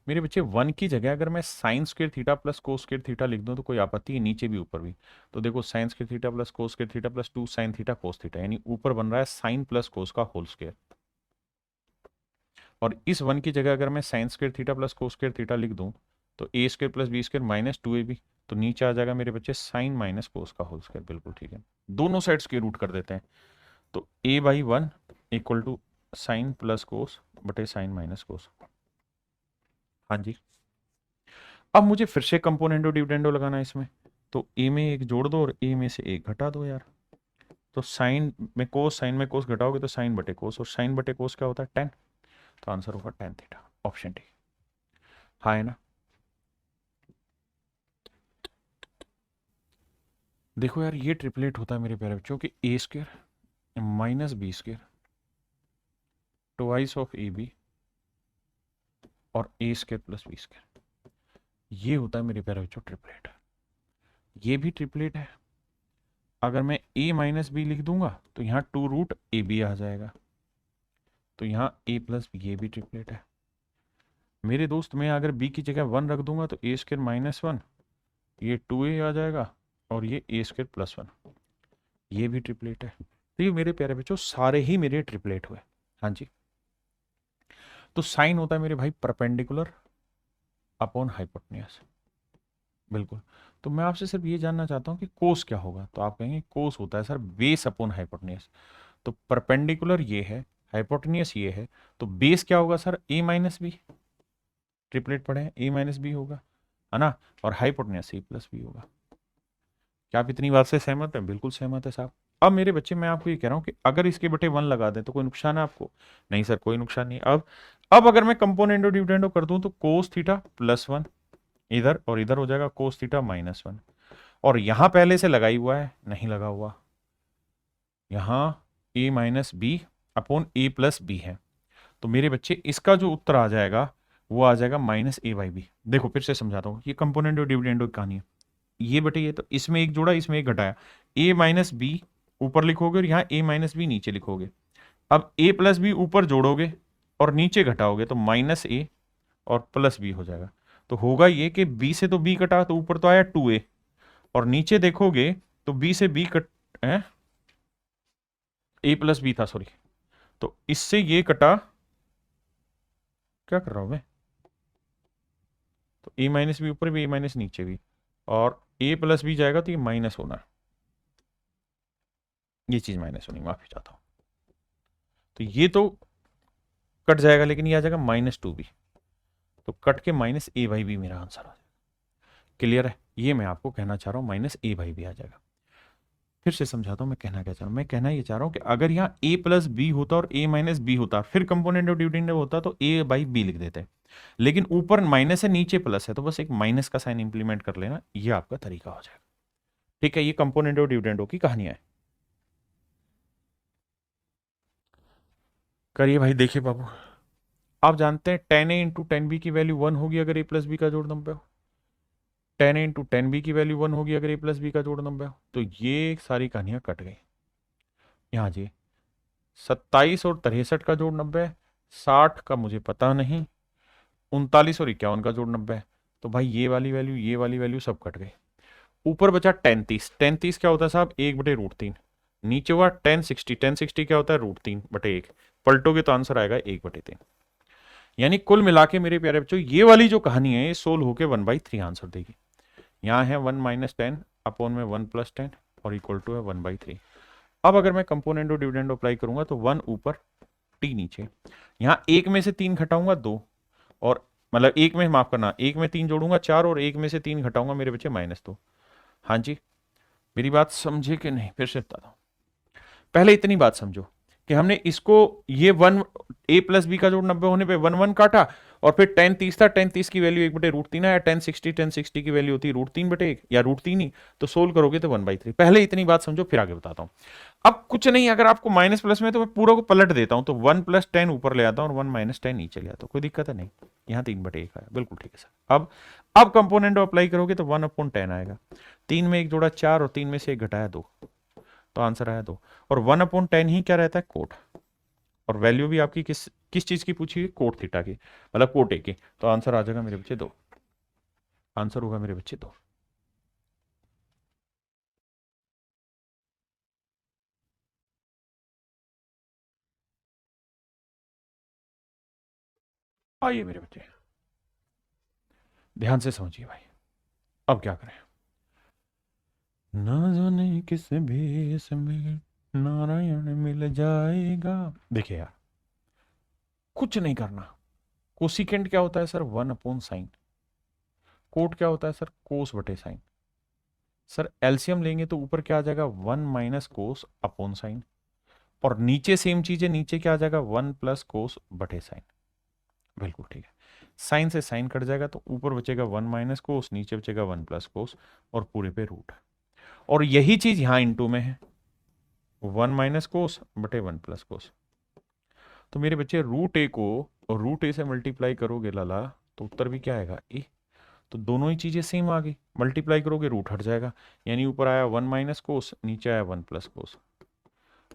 मेरे बच्चे वन की जगह अगर मैं sine square theta plus cos square theta लिख दूं तो कोई आपत्ति है, नीचे भी ऊपर भी। तो देखो sine square theta plus cos square theta plus 2 sine theta cos theta, यानी ऊपर बन रहा है साइन प्लस कोस का होल स्क्वायर। और इस वन की जगह अगर मैं sine square theta plus cos square theta लिख दूं तो A square plus B square minus 2ab, तो नीचे आ जाएगा मेरे बच्चे साइन माइनस कोस का होल स्क्वायर। बिल्कुल ठीक है, दोनों साइड स्क्वायर रूट कर देते हैं। तो a by one equal to sine plus cos बटे साइन माइनस कोस। हाँ जी, अब मुझे फिर से कंपोनेंडो डिविडेंडो लगाना है इसमें। तो ए में एक जोड़ दो और ए में से एक घटा दो यार। तो साइन में कोस घटाओगे तो साइन बटे कोस, और साइन बटे कोस क्या होता है, टेन। तो आंसर होगा टेन थीटा, ऑप्शन डी। हाँ है ना। देखो यार, ये ट्रिपलेट होता है मेरे प्यारे बच्चों कि A square minus B square twice of A B और A square plus B square, ये होता है मेरे प्यारे बच्चों ट्रिपलेट। ये भी ट्रिपलेट है। अगर मैं a माइनस बी लिख दूंगा तो यहाँ टू रूट ए बी आ जाएगा। तो यहाँ a प्लस बी, ये भी ट्रिपलेट है मेरे दोस्त। मैं अगर b की जगह वन रख दूंगा तो ए स्क्र माइनस वन, ये 2a आ जाएगा, और ये ए स्क्र प्लस वन, ये भी ट्रिपलेट है। तो ये मेरे प्यारे बच्चों सारे ही मेरे ट्रिपलेट हुए। हाँ जी, तो साइन होता है मेरे भाई परपेंडिकुलर अपॉन हाइपोटेन्यूज। बिल्कुल। तो मैं आपसे सिर्फ ये जानना चाहता हूँ कि कोस क्या होगा। तो आप कहेंगे कोस होता है सर बेस अपॉन हाइपोटेन्यूज। तो परपेंडिकुलर ये है, हाइपोटेन्यूज ये है, तो बेस क्या होगा सर, ए माइनस बी। ट्रिपलेट पढ़े हैं, ए माइनस बी होगा, है ना। और हाइपोटेन्यूज ए प्लस बी होगा। क्या आप इतनी बात से सहमत हैं? बिल्कुल सहमत है साहब। अब मेरे बच्चे, मैं आपको ये कह रहा हूँ कि अगर इसके बटे वन लगा दें तो कोई नुकसान है आपको? नहीं सर, कोई नुकसान नहीं। अब अगर मैं कंपोनेंडो डिविडेंडो कर दूं तो कोस थीटा प्लस वन इधर, और इधर हो जाएगा कोस थीटा माइनस वन। और यहां पहले से लगाई हुआ है, नहीं लगा हुआ। यहां ए माइनस बी अपॉन ए प्लस बी है। तो मेरे बच्चे इसका जो उत्तर आ जाएगा वो आ जाएगा माइनस ए बाई बी। देखो फिर से समझाता हूँ, ये कंपोनेंट और डिविडेंडो की कहानी है। ये बटे ये, तो इसमें एक जोड़ा इसमें एक घटाया, ए माइनस बी ऊपर लिखोगे और यहाँ ए माइनस बी नीचे लिखोगे। अब ए प्लस बी ऊपर जोड़ोगे और नीचे घटाओगे तो माइनस ए और प्लस बी हो जाएगा। तो होगा ये कि बी से तो बी कटा तो ऊपर तो आया 2a, और नीचे देखोगे तो बी से बी कट है, ए प्लस बी था सॉरी, तो इससे ये कटा। क्या कर रहा हूं मैं? तो ए माइनस बी ऊपर भी, ए माइनस नीचे भी, और ए प्लस बी जाएगा तो ये माइनस होना, ये चीज माइनस होनी, माफी चाहता हूं। तो ये तो कट जाएगा, लेकिन ये आ जाएगा माइनस 2b। तो कट के माइनस ए बाई बी मेरा आंसर आ जाएगा। क्लियर है? ये मैं आपको कहना चाह रहा हूं, माइनस ए बाई बी आ जाएगा। फिर से समझाता हूं मैं कहना क्या चाह रहा हूं। मैं कहना ये चाह रहा हूं कि अगर यहाँ a प्लस बी होता और a माइनस बी होता, फिर कंपोनेंट ऑफ डिविडेंड होता तो a बाई बी लिख देते। लेकिन ऊपर माइनस है नीचे प्लस है, तो बस एक माइनस का साइन इंप्लीमेंट कर लेना, ये आपका तरीका हो जाएगा। ठीक है, ये कंपोनेंट ऑफ डिविडेंड की कहानियां है। करिए भाई, देखिए बाबू, आप जानते हैं ten A into tan B की वैल्यू वन होगी अगर ए प्लस बी का जोड़ नंबर हो। Ten A into tan B की वैल्यू वन होगी अगर ए प्लस बी का जोड़ नंबर हो। तो ये सारी कहानियां कट गई। यहाँ जी 27 और 63 का जोड़ 90 है, 60 का मुझे पता नहीं, 39 और 51 का जोड़ 90 है। तो भाई ये वाली वैल्यू, ये वाली वैल्यू सब कट गई। ऊपर बचा 33। 33 क्या होता है साहब, एक बटे रूट तीन। नीचे हुआ 1060। 1060 क्या होता है, रूट तीन बटे एक। पलटोगे तो आंसर आएगा एक बटे तीन। यानी कुल मिला के मेरे प्यारे बच्चों, ये वाली जो कहानी है ये सोल्व होके 1/3 आंसर देगी। यहाँ है 1 माइनस 10 अपॉन में 1 प्लस 10 और इक्वल टू है 1/3। अब अगर मैं कंपोनेंट और डिविडेंड अप्लाई करूंगा तो 1 ऊपर टी नीचे, यहाँ एक में से तीन घटाऊंगा 2, और मतलब एक में, माफ करना, एक में 3 जोड़ूंगा 4, और एक में से 3 घटाऊंगा मेरे बच्चे -2। हाँ जी, मेरी बात समझे कि नहीं? फिर से बताता हूँ। पहले इतनी बात समझो कि हमने इसको, ये 1 a + b का जोड़ 90 होने पे 1 1 काटा, और फिर tan 30 था, tan 30 की वैल्यू 1/√3 आया, tan 60 की वैल्यू होती है √3/1 या √3 ही, तो सोल्व करोगे तो 1/3। पहले इतनी बात समझो, फिर आगे बताता हूं। अब कुछ नहीं, अगर आपको माइनस प्लस में तो मैं पूरा को पलट देता हूं, तो 1 + 10 ऊपर ले आता हूं और 1 - 10 नीचे ले आता हूं, कोई दिक्कत है नहीं। यहाँ 3/1 आया, बिल्कुल ठीक है सर। अब कंपोनेंट अप्लाई करोगे तो 1/10 आएगा। 3 में 1 जोड़ा 4, और 3 में से 1 घटाया 2, तो आंसर आया 2। और 1/10 ही क्या रहता है? कोट। और वैल्यू भी आपकी किस किस चीज की पूछी है? कोट थीटा की, मतलब कोट ए की। तो आंसर आ जाएगा मेरे बच्चे 2। आंसर होगा मेरे बच्चे 2। आइए मेरे बच्चे, ध्यान से समझिए भाई। अब क्या करें? ना जाने किस भेष में नारायण मिल जाएगा। देखिए यार, कुछ नहीं करना। कोसिकेंट क्या होता है सर? 1/sin। कोट क्या होता है सर? कोस/साइन। सर एलसीएम लेंगे तो ऊपर क्या आ जाएगा? 1 - कोस/साइन। और नीचे सेम चीज है, नीचे क्या आ जाएगा? 1 + कोस/साइन। बिल्कुल ठीक है। साइन से साइन कट जाएगा, तो ऊपर बचेगा 1 - कोस, नीचे बचेगा 1 + कोस, और पूरे पे रूट। और यही चीज यहां इंटू में है, 1 - कोस/1 + कोस। तो मेरे बच्चे रूट ए को रूट ए से मल्टीप्लाई करोगे लाला, तो उत्तर भी क्या आएगा? ए। तो दोनों ही चीजें सेम आ गई, मल्टीप्लाई करोगे रूट हट जाएगा, यानी ऊपर आया 1 - कोस, नीचे आया 1 + कोस,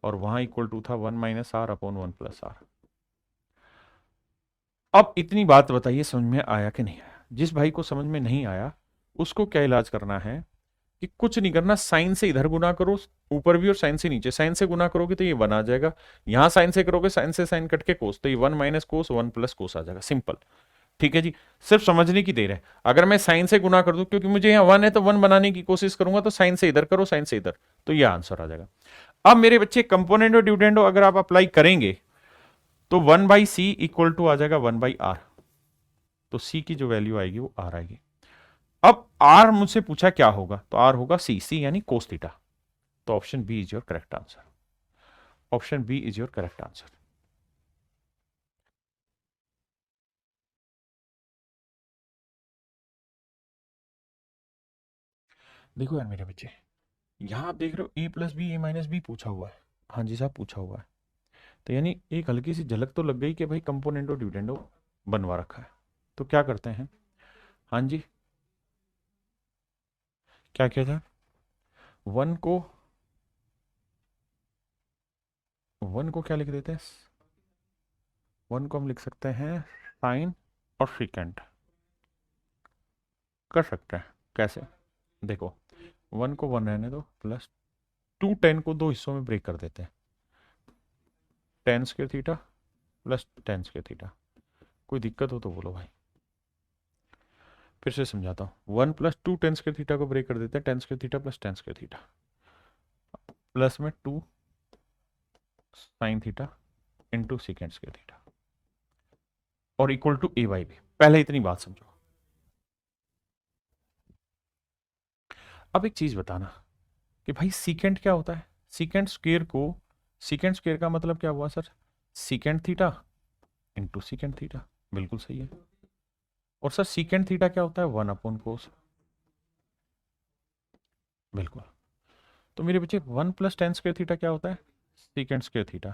और वहां इक्वल टू था 1 - r/1 + r। अब इतनी बात बताइए, समझ में आया कि नहीं आया? जिस भाई को समझ में नहीं आया, उसको क्या इलाज करना है कि कुछ नहीं करना, साइन से इधर गुना करो ऊपर भी, और साइन से नीचे। साइन से गुना करोगे तो ये 1 आ जाएगा, यहां साइन से करोगे, साइन से साइन कट के कोस, तो ये 1 - कोस/1 + कोस आ जाएगा, सिंपल। ठीक है जी, सिर्फ समझने की देर है। अगर मैं साइन से गुना कर दूं, क्योंकि मुझे यहाँ 1 है तो 1 बनाने की कोशिश करूंगा, तो साइन से इधर करो, साइन से इधर, तो ये आंसर आ जाएगा। अब मेरे बच्चे कंपोनेंट और डिविडेंडो अगर आप अप्लाई करेंगे, तो 1/c इक्वल टू आ जाएगा 1/r। तो c की जो वैल्यू आएगी वो r आएगी। अब r मुझसे पूछा क्या होगा, तो r होगा c यानी कोस थीटा। तो option B is your correct answer. Option B is your correct answer. देखो यार मेरे बच्चे, यहां आप देख रहे हो a + b a - b पूछा हुआ है। हाँ जी साहब, पूछा हुआ है। तो यानी एक हल्की सी झलक तो लग गई कि भाई कंपोनेंट और डिविडेंडो बनवा रखा है। तो क्या करते हैं? हाँ जी, क्या किया था? वन को वन को क्या लिख देते हैं? वन को हम लिख सकते हैं साइन और सीकेंट। कर सकते हैं। कैसे? देखो, 1 को 1 रहने दो, प्लस 2 10 को दो हिस्सों में ब्रेक कर देते हैं, tan² theta plus tan² theta. कोई दिक्कत हो तो बोलो भाई। फिर से समझाता हूँ, 1 + 2 tan² थीटा को ब्रेक कर देते हैं, tan² theta plus tan² theta, plus में 2 साइन थीटा इंटू सीकेंट² थीटा, और इक्वल टू a/b। पहले इतनी बात समझो। अब एक चीज बताना कि भाई सीकेंट क्या होता है? सीकेंट स्क्वेयर का मतलब क्या हुआ sir? Secant theta into secant theta, बिल्कुल सही है। और सर सीकेंट थीटा क्या होता है? 1/कोस, बिल्कुल। तो मेरे बच्चे 1 + tan² थीटा क्या होता है? Secant theta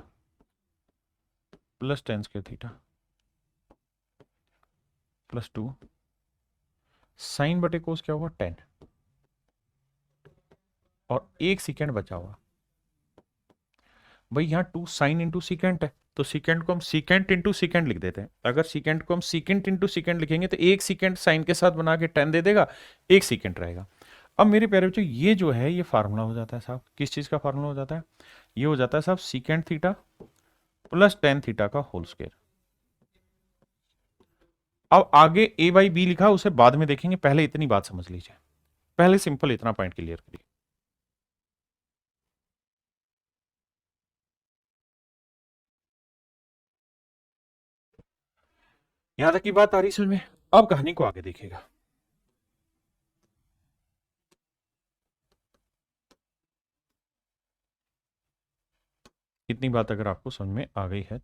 plus tan² theta plus 2 sin/कोस क्या हुआ? 10, और एक सीकेंड बचा हुआ। भाई यहाँ 2 साइन इंटू सीकेंट है, तो सीकेंट को हम सीकेंट इंटू सीकेंट लिख देते हैं। अगर सीकेंट को हम सीकेंट इंटू सीकेंट लिखेंगे तो एक सीकेंट साइन के साथ बना के 10 दे देगा, एक सीकेंट रहेगा। अब मेरे प्यारे बच्चों, ये जो है ये फार्मूला हो जाता है साहब, किस चीज का फार्मूला हो जाता है? ये हो जाता है साहब secant theta plus tan theta का होल स्क्वायर। अब आगे a/b लिखा, उसे बाद में देखेंगे, पहले इतनी बात समझ लीजिए। पहले सिंपल इतना पॉइंट क्लियर करिए। यहां तक की बात आ रही समझ में। अब कहानी को आगे देखिएगा। इतनी बात अगर आपको समझ में आ गई है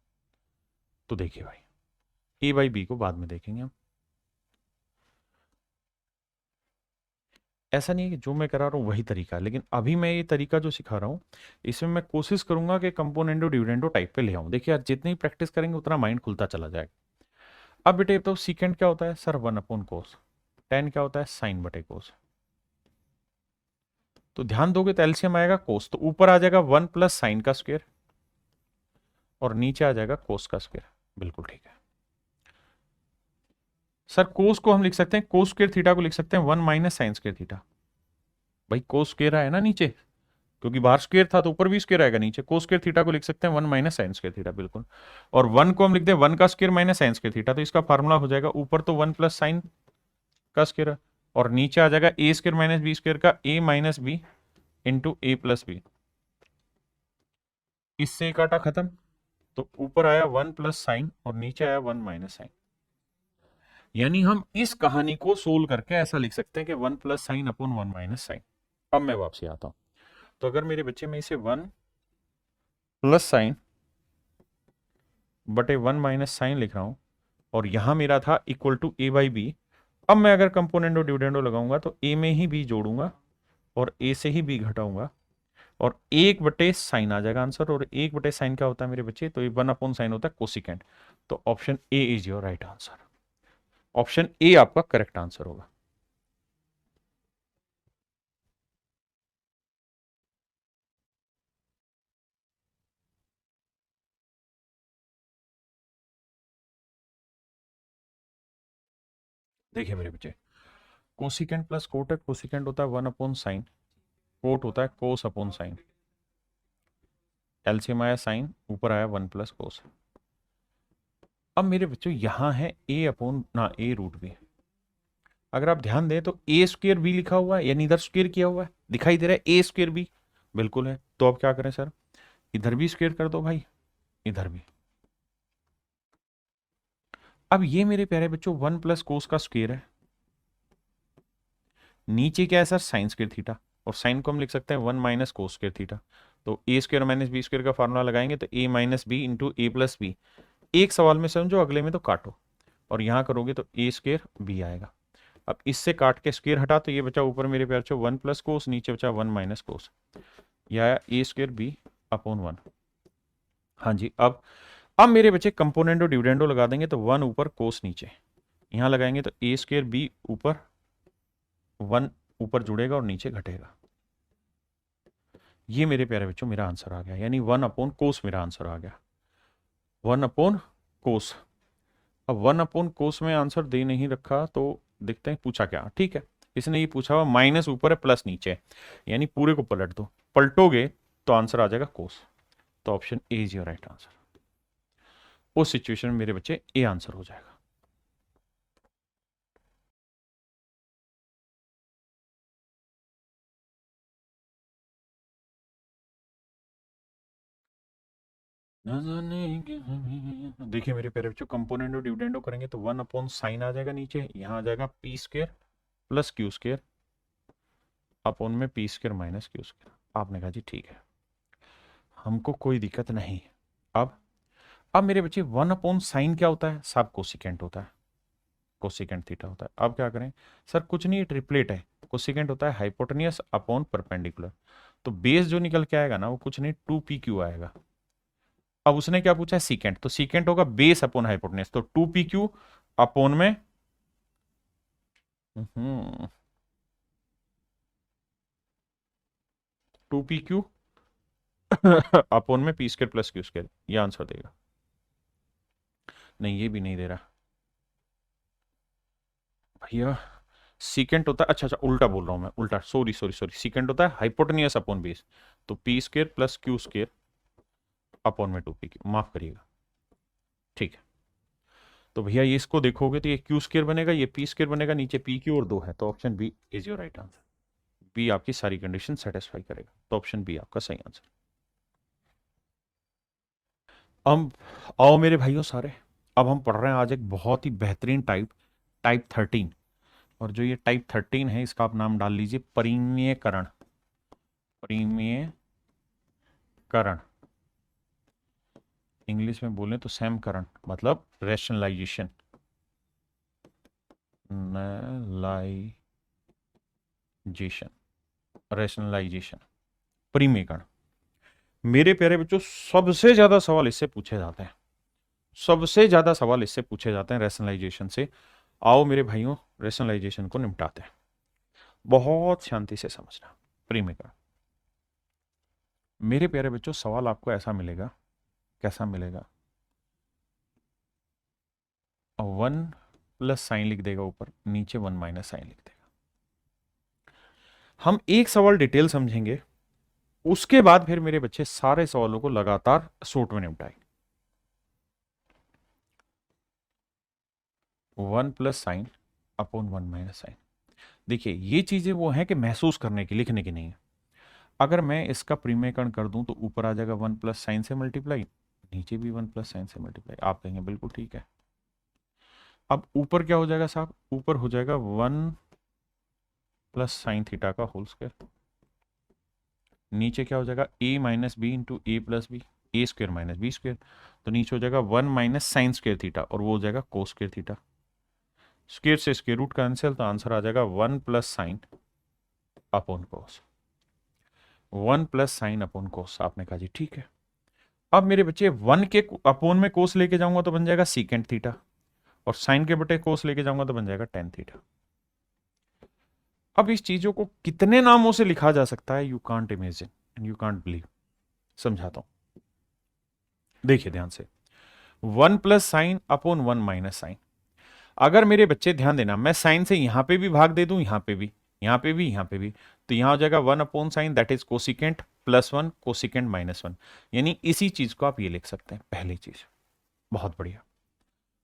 तो देखिए भाई, ए बाई बी को बाद में देखेंगे हम। ऐसा नहीं है कि जो मैं करा रहा हूँ वही तरीका है, लेकिन अभी मैं ये तरीका जो सिखा रहा हूँ इसमें मैं कोशिश करूंगा कि कंपोनेंडो डिविडेंडो टाइप पे ले आऊं। देखिए यार, जितनी प्रैक्टिस करेंगे उतना माइंड खुलता चला जाएगा। अब बेटे तो सीकेंड क्या होता है सर, 1/कोस। टेन क्या होता है, साइन बटे कोस। तो ध्यान दोगे तो एलसीएम आएगा कोस, तो ऊपर आ जाएगा 1 + साइन का स्क्वायर और नीचे आ जाएगा कोस का स्क्वायर। बिल्कुल ठीक है सर। कोस को हम लिख सकते हैं, कोस स्क्वायर थीटा को लिख सकते हैं 1 - साइन स्क्वायर थीटा। भाई कोस स्क्वायर है ना नीचे, क्योंकि बाहर स्क्वायर था तो ऊपर भी स्क्वायर आएगा नीचे। कोस स्क्वायर थीटा को लिख सकते हैं 1 - साइन स्क्वायर थीटा, बिल्कुल। और 1 को हम लिख दें 1 का square minus sign square theta, तो इसका फार्मूला हो जाएगा ऊपर तो 1 + साइन का स्क्वायर और नीचे आ जाएगा ए स्क्वायर माइनस बी स्क्वायर का ए minus B into A plus B. इससे काटा खत्म, तो ऊपर आया 1 + साइन और नीचे आया 1 - साइन। यानी हम इस कहानी को सोल्व करके ऐसा लिख सकते हैं कि 1 + साइन/1 - साइन। अब मैं वापसी आता हूं, तो अगर मेरे बच्चे में इसे 1 + साइन बटे 1 - साइन लिख रहा हूं और यहां मेरा था equal to A by B. अब मैं अगर कंपोनेंडो डिविडेंडो लगाऊंगा तो ए में ही बी जोड़ूंगा और ए से ही बी घटाऊंगा और 1/साइन आ जाएगा आंसर। और 1/साइन क्या होता है मेरे बच्चे, तो ये 1/साइन होता है कोसिकेंट। तो option A is your right answer. Option ए आपका करेक्ट आंसर होगा। देखिए मेरे बच्चे, कोसिकेंट प्लस कोट है। कोसिकेंट होता है 1/साइन, कोट होता है कोस/साइन। एलसीएम आया साइन, ऊपर आया 1 + कोस। अब मेरे बच्चों यहां है a/√b। अगर आप ध्यान दें तो ए स्क्र बी लिखा हुआ है, यानी इधर स्क्र किया हुआ है, दिखाई दे रहा है ए स्क्र बी, बिल्कुल है। तो अब क्या करें सर, इधर भी स्क्र कर दो भाई, इधर भी। अब ये मेरे प्यारे बच्चों 1 + कोस का स्क्र है, नीचे क्या है सर, साइन स्क्र थीटा। और साइन को हम लिख सकते हैं 1 - कोस स्क्र थीटा। तो A square minus B square का फार्मूला लगाएंगे तो a - B into A plus B. एक सवाल में समझो, अगले में तो काटो, और यहां करोगे तो ए स्क्र बी आएगा। अब इससे काट के स्क्र हटा तो ये बचा ऊपर मेरे प्यार से 1 + कोस, नीचे बचा 1 - कोस। यह आया ए स्क्र बी अपॉन 1। हाँ जी। अब मेरे बच्चे कंपोनेंडो डिविडेंडो लगा देंगे तो 1 ऊपर कोस नीचे, यहां लगाएंगे तो ए स्क्र बी ऊपर 1 ऊपर जुड़ेगा और नीचे घटेगा। ये मेरे प्यारे बच्चों मेरा आंसर आ गया, यानी 1/कोस मेरा आंसर आ गया। 1/कोस। अब 1/कोस में आंसर दे नहीं रखा तो देखते हैं पूछा क्या। ठीक है, इसने ये पूछा हुआ माइनस ऊपर है प्लस नीचे है, यानी पूरे को पलट दो। पलटोगे तो आंसर आ जाएगा कोस। तो option A is your right answer. उस सिचुएशन में मेरे बच्चे ए आंसर हो जाएगा। देखिए मेरे प्यारे बच्चों, कंपोनेंट और डिविडेंडो करेंगे तो 1/साइन आ जाएगा नीचे, यहां आ जाएगा P square plus Q square upon में P square minus Q square. आपने कहा जी ठीक है, हमको कोई दिक्कत नहीं। अब अब मेरे बच्चे 1/साइन क्या होता है साहब, कोसिकेंट होता है, कोसिकेंट थीटा होता है। अब क्या करें सर, कुछ नहीं, ट्रिपलेट है। कोसिकेंट होता है हाइपोटेनियस अपॉन परपेंडिकुलर। तो बेस जो निकल के आएगा ना वो कुछ नहीं 2pq आएगा। अब उसने क्या पूछा है, सीकेंट, तो सीकेंट होगा बेस अपॉन हाइपोटेनियस, तो 2pq अपॉन में 2pq अपॉन में P square plus Q square, ये आंसर देगा। नहीं, ये भी नहीं दे रहा भैया। सीकेंट होता है, अच्छा अच्छा उल्टा बोल रहा हूं मैं, उल्टा, सॉरी सॉरी सॉरी। सीकेंट होता है हाइपोटेनियस अपॉन बेस, तो P square plus Q square upon में 2pq, माफ करिएगा। ठीक है, तो भैया ये इसको देखोगे तो ये क्यू स्क्वायर बनेगा, ये पी स्क्वायर बनेगा, नीचे पी क्यू और 2 है, तो option B is your right answer. B आपकी सारी कंडीशन सेटिस्फाई करेगा, तो ऑप्शन बी आपका सही आंसर। अब आओ मेरे भाइयों सारे, अब हम पढ़ रहे हैं आज एक बहुत ही बेहतरीन टाइप, टाइप 13। और जो ये टाइप 13 है इसका आप नाम डाल लीजिए परिमेयकरण। परिमेयकरण, इंग्लिश में बोले तो सैमकरण, मतलब रेशनलाइजेशन, रेशनलाइजेशन, परिमेयकरण। मेरे प्यारे बच्चों, सबसे ज्यादा सवाल इससे पूछे जाते हैं, सबसे ज्यादा सवाल इससे पूछे जाते हैं रेशनलाइजेशन से। आओ मेरे भाइयों, रेशनलाइजेशन को निपटाते हैं। बहुत शांति से समझना। परिमेयकरण, मेरे प्यारे बच्चों, सवाल आपको ऐसा मिलेगा, कैसा मिलेगा? 1 + साइन लिख देगा ऊपर, नीचे 1 - साइन लिख देगा। हम एक सवाल डिटेल समझेंगे, उसके बाद फिर मेरे बच्चे सारे सवालों को लगातार शॉर्ट में निपटाएंगे। 1 + साइन अपॉन 1 - साइन। देखिए ये चीजें वो हैं कि महसूस करने की, लिखने की नहीं है। अगर मैं इसका परिमेयकरण कर दूं तो ऊपर आ जाएगा 1 + साइन से मल्टीप्लाई, नीचे भी 1 + साइन से मल्टीप्लाई। आप कहेंगे बिल्कुल ठीक है। अब ऊपर क्या हो जाएगा साहब? ऊपर हो जाएगा 1 + साइन थीटा का होल स्क्वायर। नीचे क्या हो जाएगा? a - b इंटू a + b, a square minus B square. तो नीचे हो जाएगा 1 - साइन स्क्वायर थीटा, और वो हो जाएगा कोस स्क्वायर थीटा। स्क्वायर से स्क्वायर रूट कैंसिल, तो आंसर आ जाएगा 1 + साइन अपॉन कोस। 1 + साइन अपॉन कोस। आपने कहा जी ठीक है। अब मेरे बच्चे 1 के अपॉन में कोस लेके जाऊंगा तो बन जाएगा सीकेंट थीटा, और साइन के बटे कोस लेके जाऊंगा तो बन जाएगा टेन थीटा। अब इस चीजों को कितने नामों से लिखा जा सकता है, you can't imagine and you can't believe. समझाता हूं, देखिए ध्यान से। 1 + साइन अपॉन 1 - साइन। अगर मेरे बच्चे ध्यान देना, मैं साइन से यहां पे भी भाग दे दूं, यहां पे भी, यहां पे भी, यहां पे भी, तो यहां हो जाएगा 1/साइन, दैट इज कोसिकेंट +1 कोसिकेंट -1। यानी इसी चीज को आप ये लिख सकते हैं, पहली चीज। बहुत बढ़िया।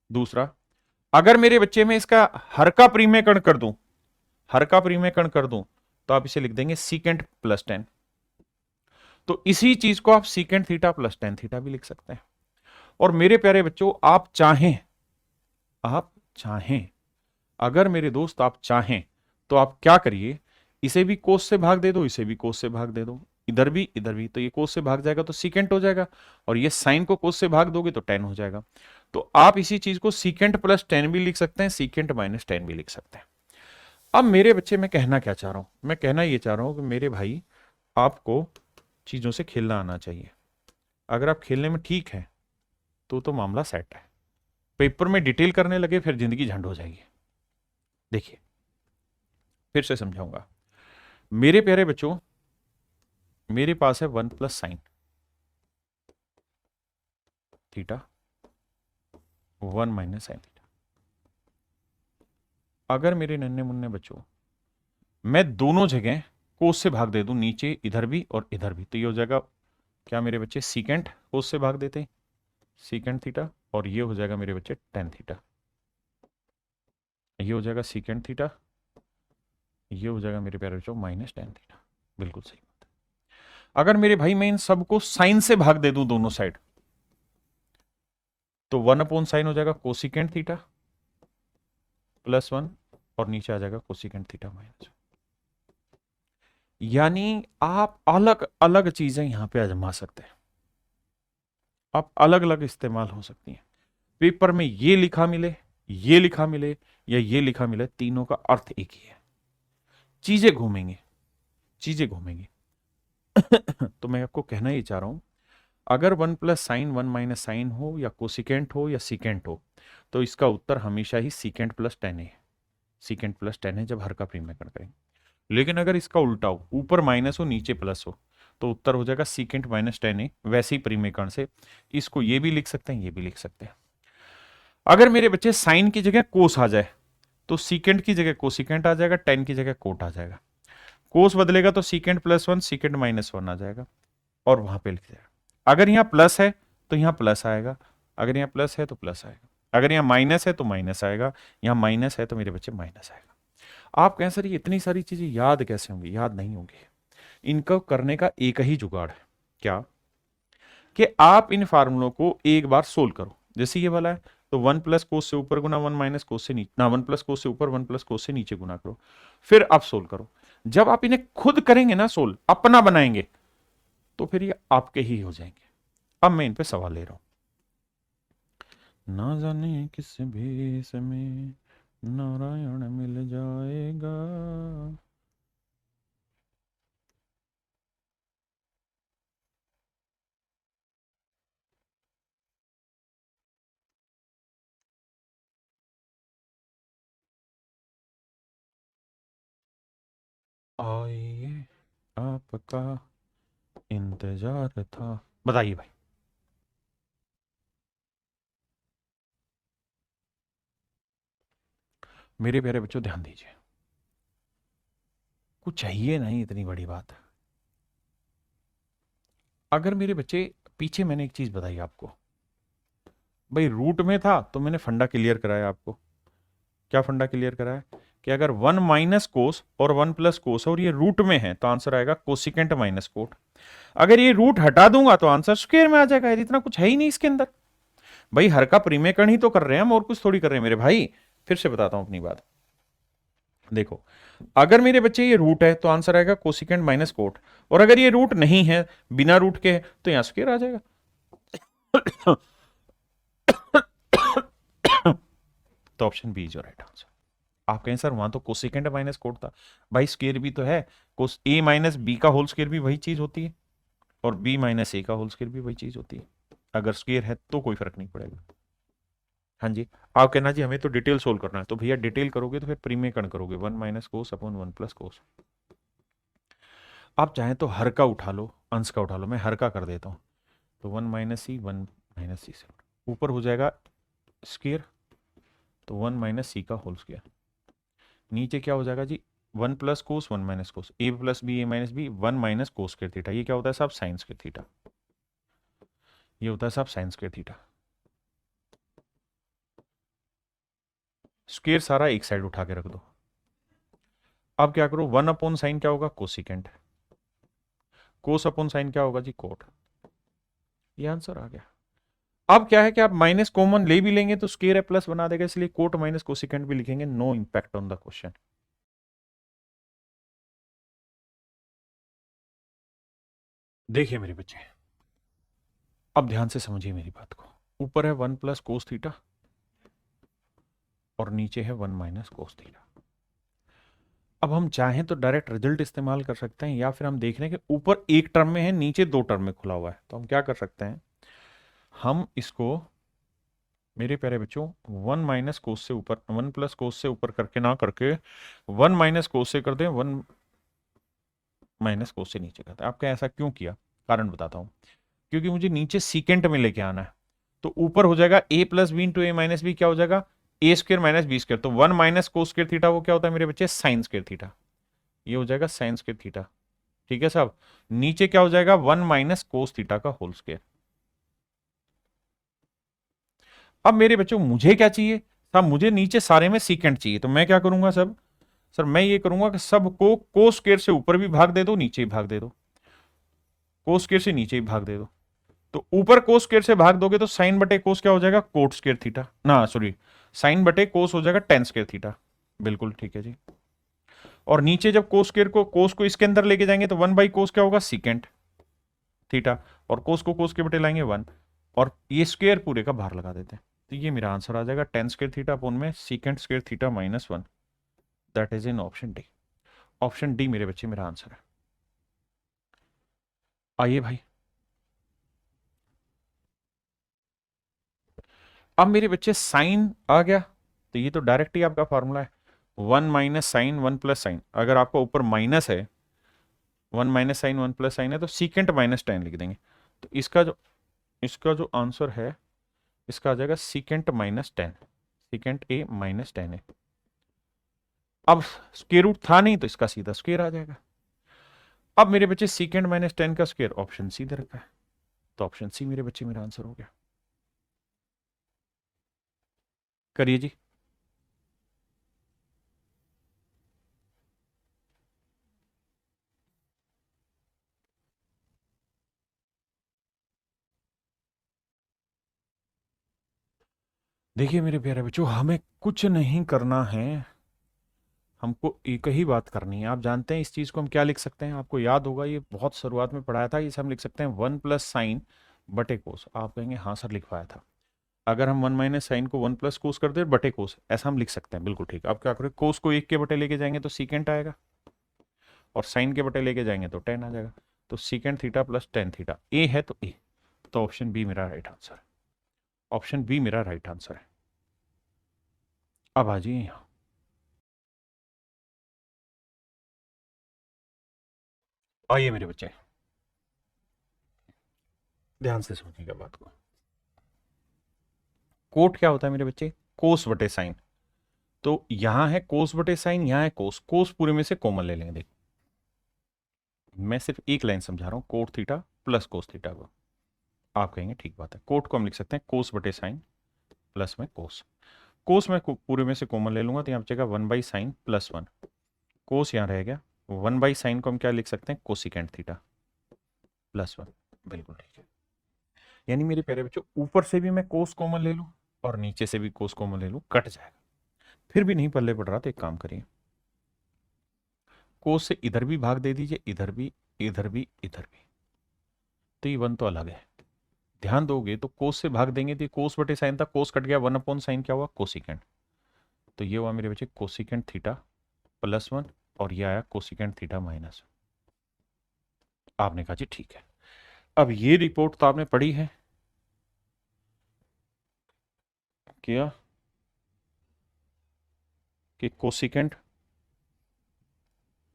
दूसरा, अगर मेरे बच्चे में इसका हर का परिमेयकरण कर दूं, हर का परिमेयकरण कर दूं, तो आप इसे लिख देंगे सीकेंट +10। तो इसी चीज को आप सीकेंट थीटा +tan थीटा भी लिख सकते हैं। और मेरे प्यारे बच्चों, आप चाहें, आप चाहें, अगर मेरे दोस्त आप चाहें तो आप क्या करिए, इसे भी कोस से भाग दे दो, इसे भी कोस से भाग दे दो, इधर भी इधर भी, तो ये कोस से भाग जाएगा तो सीकेंट हो जाएगा, और ये साइन को कोस से भाग दोगे तो टेन हो जाएगा। तो आप इसी चीज को सीकेंट +10 भी लिख सकते हैं, सीकेंट -10 भी लिख सकते हैं। अब मेरे बच्चे, मैं कहना क्या चाह रहा हूं? मैं कहना ये चाह रहा हूं कि मेरे भाई, आपको चीजों से खेलना आना चाहिए। अगर आप खेलने में ठीक है तो मामला सेट है। पेपर में डिटेल करने लगे फिर जिंदगी झंड हो जाएगी। देखिए फिर से समझाऊंगा। मेरे प्यारे बच्चों, मेरे पास है 1 + साइन थीटा, 1 - साइन थीटा। अगर मेरे नन्हे मुन्ने बच्चों, मैं दोनों जगह कोस से भाग दे दूं, नीचे इधर भी और इधर भी, तो ये हो जाएगा क्या मेरे बच्चे? सीकेंट कोस से भाग देते हैं, सीकेंट थीटा, और ये हो जाएगा मेरे बच्चे टेन थीटा। ये हो जाएगा सीकेंट थीटा, ये हो जाएगा मेरे प्यारे बच्चों -10 थीटा। बिल्कुल सही बात है। अगर मेरे भाई मैं इन सबको साइन से भाग दे दूं दोनों साइड, तो 1/साइन हो जाएगा कोसिकेंट थीटा +1, और नीचे आ जाएगा कोसिकेंट थीटा -1। यानी आप अलग अलग चीजें यहां पे आजमा सकते हैं, आप अलग अलग इस्तेमाल हो सकती हैं। पेपर में ये लिखा मिले, ये लिखा मिले, या ये लिखा मिले, तीनों का अर्थ एक ही है। चीजें घूमेंगी, चीजें घूमेंगी। तो मैं आपको कहना ही चाह रहा हूं, अगर 1 + साइन 1 - साइन हो, या कोसिकेंट हो, या सीकेंट हो, तो इसका उत्तर हमेशा ही सीकेंट +10 है। सीकेंट +10 है जब हर का परिमेयकरण करेंगे। लेकिन अगर इसका उल्टा हो, ऊपर माइनस हो नीचे प्लस हो, तो उत्तर हो जाएगा सीकेंट -10 है। वैसे ही परिमेयकरण से इसको ये भी लिख सकते हैं, ये भी लिख सकते हैं। अगर मेरे बच्चे साइन की जगह कोस आ जाए, तो सीकेंट की जगह कोसिकेंट आ जाएगा, टेन की जगह कोट आ जाएगा। कोस बदलेगा तो सीकेंट +1 सीकेंट -1 आ जाएगा, और वहां पे लिख जाएगा। अगर यहाँ प्लस है तो यहाँ प्लस आएगा, अगर यहाँ प्लस है तो प्लस आएगा, अगर यहाँ माइनस है तो माइनस आएगा, यहाँ माइनस है तो मेरे बच्चे माइनस आएगा। आप कहें सर ये इतनी सारी चीजें याद कैसे होंगी? याद नहीं होंगी। इनको करने का एक ही जुगाड़ है, क्या? कि आप इन फार्मूलों को एक बार सोल्व करो। जैसे ये वाला है, तो 1 + कोस से ऊपर गुना 1 - कोस से नीचे ना, 1 + कोस से ऊपर 1 + कोस से नीचे गुना करो, फिर आप सोल्व करो। जब आप इन्हें खुद करेंगे ना सोल्व, अपना बनाएंगे, तो फिर ये आपके ही हो जाएंगे। अब मैं इन पे सवाल ले रहा हूं। ना जाने किस भेष में नारायण मिल जाएगा। आइए आपका इंतजार था। बताइए भाई। मेरे प्यारे बच्चों ध्यान दीजिए, कुछ चाहिए नहीं इतनी बड़ी बात। अगर मेरे बच्चे, पीछे मैंने एक चीज बताई आपको, भाई रूट में था तो मैंने फंडा क्लियर कराया आपको। क्या फंडा क्लियर कराया? कि अगर 1 - कोस और 1 + कोस और ये रूट में है तो आंसर आएगा कोसिकेंट माइनस कोट। अगर ये रूट हटा दूंगा तो आंसर स्क्वायर में आ जाएगा। इतना कुछ है ही नहीं इसके अंदर। भाई हर का परिमेयकरण ही तो कर रहे हैं हम, और कुछ थोड़ी कर रहे हैं मेरे भाई। फिर से बताता हूं अपनी बात। देखो, अगर मेरे बच्चे ये रूट है तो आंसर आएगा कोसिकेंट माइनस कोट, और अगर ये रूट नहीं है, बिना रूट के है, तो यहां स्क्वायर आ जाएगा। तो option B is your right answer. आप कहें सर वहां तो कोसिकेंट माइनस कोट था। भाई स्क्वायर भी तो है, कोस ए माइनस बी का होल स्क्वायर भी वही चीज होती है, और बी माइनस ए का होल स्क्वायर भी वही चीज होती है। अगर स्क्वायर है तो कोई फर्क नहीं पड़ेगा। हाँ जी। आप कहना जी हमें तो डिटेल सोल्व करना है, तो भैया डिटेल करोगे तो फिर परिमेयकरण करोगे, 1 - कोस अपॉन 1 + कोस। आप चाहें तो हर का उठा लो, अंश का उठा लो, मैं हर का कर देता हूं। तो 1 - सी 1 - सी से ऊपर हो जाएगा स्क्वायर, तो 1 - सी का होल स्क्वायर। नीचे क्या हो जाएगा जी, 1 + कोस 1 - कोस, a + b (1 - cos square theta). ये क्या होता है साहब, साइन स्क्वायर थीटा। ये होता है साहब साइन स्क्वायर थीटा। स्क्वायर सारा एक साइड उठा के रख दो। अब क्या करो, 1/साइन क्या होगा, कोसिकेंट। कोस अपॉन साइन क्या होगा जी, कोट। ये आंसर आ गया। अब क्या है कि आप माइनस कॉमन ले भी लेंगे तो स्क्वायर है प्लस बना देगा, इसलिए कोट माइनस कोसिकेंट भी लिखेंगे। No impact on the question. देखिए मेरे बच्चे, अब ध्यान से समझिए मेरी बात को। ऊपर है 1 + कोस थीटा और नीचे है 1 - कोस थीटा। अब हम चाहें तो डायरेक्ट रिजल्ट इस्तेमाल कर सकते हैं, या फिर हम देख रहे हैं कि ऊपर एक टर्म में है, नीचे दो टर्म में खुला हुआ है, तो हम क्या कर सकते हैं, हम इसको मेरे प्यारे बच्चों 1 - कोस से ऊपर, 1 + कोस से ऊपर करके ना करके 1 - कोस से कर दें, 1 - कोस से नीचे करते हैं। आपका ऐसा क्यों किया, कारण बताता हूं। क्योंकि मुझे नीचे सीकेंट में लेके आना है। तो ऊपर हो जाएगा a + b × a - b, क्या हो जाएगा, a² - b²। तो 1 - कोस स्क्वायर थीटा वो क्या होता है मेरे बच्चे, साइन स्क्वायर थीटा। ये हो जाएगा साइन स्क्वायर थीटा। ठीक है साहब। नीचे क्या हो जाएगा, 1 - कोस थीटा का होल स्क्वायर। अब मेरे बच्चों मुझे क्या चाहिए साहब, मुझे नीचे सारे में सीकेंट चाहिए, तो मैं क्या करूंगा सब, सर मैं ये करूंगा कि सबको कोस स्क्वायर से ऊपर भी भाग दे दो, नीचे भी भाग दे दो, कोस स्क्वायर से नीचे भी भाग दे दो। तो ऊपर कोस स्क्वायर से भाग दोगे तो साइन बटे कोस क्या हो जाएगा, कोट स्क्वायर थीटा ना, सॉरी, साइन बटे कोस हो जाएगा टेन स्क्वायर थीटा। बिल्कुल ठीक है जी। और नीचे जब कोस को इसके अंदर लेके जाएंगे तो 1/कोस क्या होगा, सीकेंट थीटा। और कोस को कोस के बटे लाएंगे 1, और ये स्क्वायर पूरे का बाहर लगा देते हैं। तो ये मेरा आंसर आ जाएगा टेन स्क्वायर थीटा अपॉन में secant square theta -1। That is in option D. Option D मेरे बच्चे मेरा आंसर है। आइए भाई, अब मेरे बच्चे साइन आ गया, तो ये तो डायरेक्ट ही आपका फॉर्मूला है, 1 - साइन 1 + साइन। अगर आपका ऊपर माइनस है, 1 - साइन 1 + साइन है, तो सीकेंट -10 लिख देंगे। तो इसका जो आंसर है, इसका आ जाएगा सीकेंट -10। सीकेंट a -10 है। अब स्क्वायर रूट था नहीं तो इसका सीधा स्क्वायर आ जाएगा। अब मेरे बच्चे सीकेंट -10 का स्क्वायर ऑप्शन सी दे रखा है, तो ऑप्शन सी मेरे बच्चे मेरा आंसर हो गया। करिए जी। देखिए मेरे प्यारे बच्चों, हमें कुछ नहीं करना है, हमको एक ही बात करनी है। आप जानते हैं इस चीज़ को हम क्या लिख सकते हैं? आपको याद होगा, ये बहुत शुरुआत में पढ़ाया था। इसे हम लिख सकते हैं 1 प्लस साइन बटे कोस। आप कहेंगे हाँ सर लिखवाया था। अगर हम 1 माइनस साइन को 1 प्लस कोस कर दे बटे कोस, ऐसा हम लिख सकते हैं, बिल्कुल ठीक। अब क्या करें, कोस को 1 के बटे लेके जाएंगे तो सीकेंट आएगा, और साइन के बटे लेके जाएंगे तो टेन आ जाएगा। तो secant theta plus tan theta, A है तो ए। तो ऑप्शन बी मेरा राइट आंसर है। ऑप्शन बी मेरा राइट आंसर है। अब आ जाइए यहाँ। आइए मेरे बच्चे, ध्यान से सुनिएगा बात को। कोट क्या होता है मेरे बच्चे? कोस बटे साइन। तो यहां है कोस बटे साइन, यहां है कोस। कोस पूरे में से कॉमन ले लेंगे। देखो मैं सिर्फ एक लाइन समझा रहा हूं, cot theta plus cos theta को। आप कहेंगे ठीक बात है, कोट को हम लिख सकते हैं कोस बटे साइन प्लस में कोस। कोस में पूरे में से कॉमन ले लूंगा तो यहाँ बचेगा 1 बाई साइन प्लस 1। कोस यहाँ रह गया, 1 बाई साइन को हम क्या लिख सकते हैं? Cosecant theta plus 1। बिल्कुल ठीक है। यानी मेरे प्यारे बच्चों, ऊपर से भी मैं कोस कॉमन ले लूं और नीचे से भी कोस कॉमन ले लूं, कट जाएगा। फिर भी नहीं पल्ले पड़ रहा तो एक काम करिए, कोस से इधर भी भाग दे दीजिए, इधर भी, इधर भी, इधर भी। तो ये 1 तो अलग है। ध्यान दोगे तो कोस से भाग देंगे तो कोस बटे साइन था, कोस कट गया, 1/साइन क्या हुआ? कोसिकेंट। तो ये हुआ मेरे बच्चे कोसिकेंट थीटा प्लस 1, और ये आया कोसिकेंट थीटा माइनस। आपने कहा जी ठीक है। अब ये रिपोर्ट तो आपने पढ़ी है क्या, कि कोसिकेंट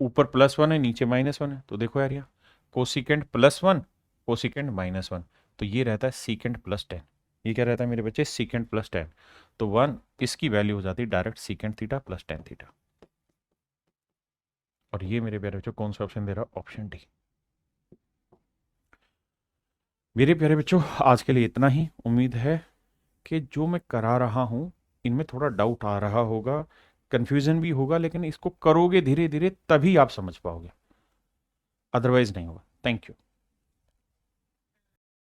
ऊपर +1 है, नीचे -1 है। तो देखो यार, यहाँ कोसिकेंट +1, कोसिकेंट -1, तो ये रहता है सीकेंट प्लस 10। ये क्या रहता है मेरे बच्चे? Secant plus 10। तो 1 इसकी वैल्यू हो जाती है direct secant theta plus tan theta. और ये मेरे प्यारे बच्चों कौन सा ऑप्शन दे रहा है? Option D. मेरे प्यारे बच्चों, आज के लिए इतना ही। उम्मीद है कि जो मैं करा रहा हूं इनमें थोड़ा डाउट आ रहा होगा, कंफ्यूजन भी होगा, लेकिन इसको करोगे धीरे धीरे तभी आप समझ पाओगे, अदरवाइज नहीं होगा। Thank you.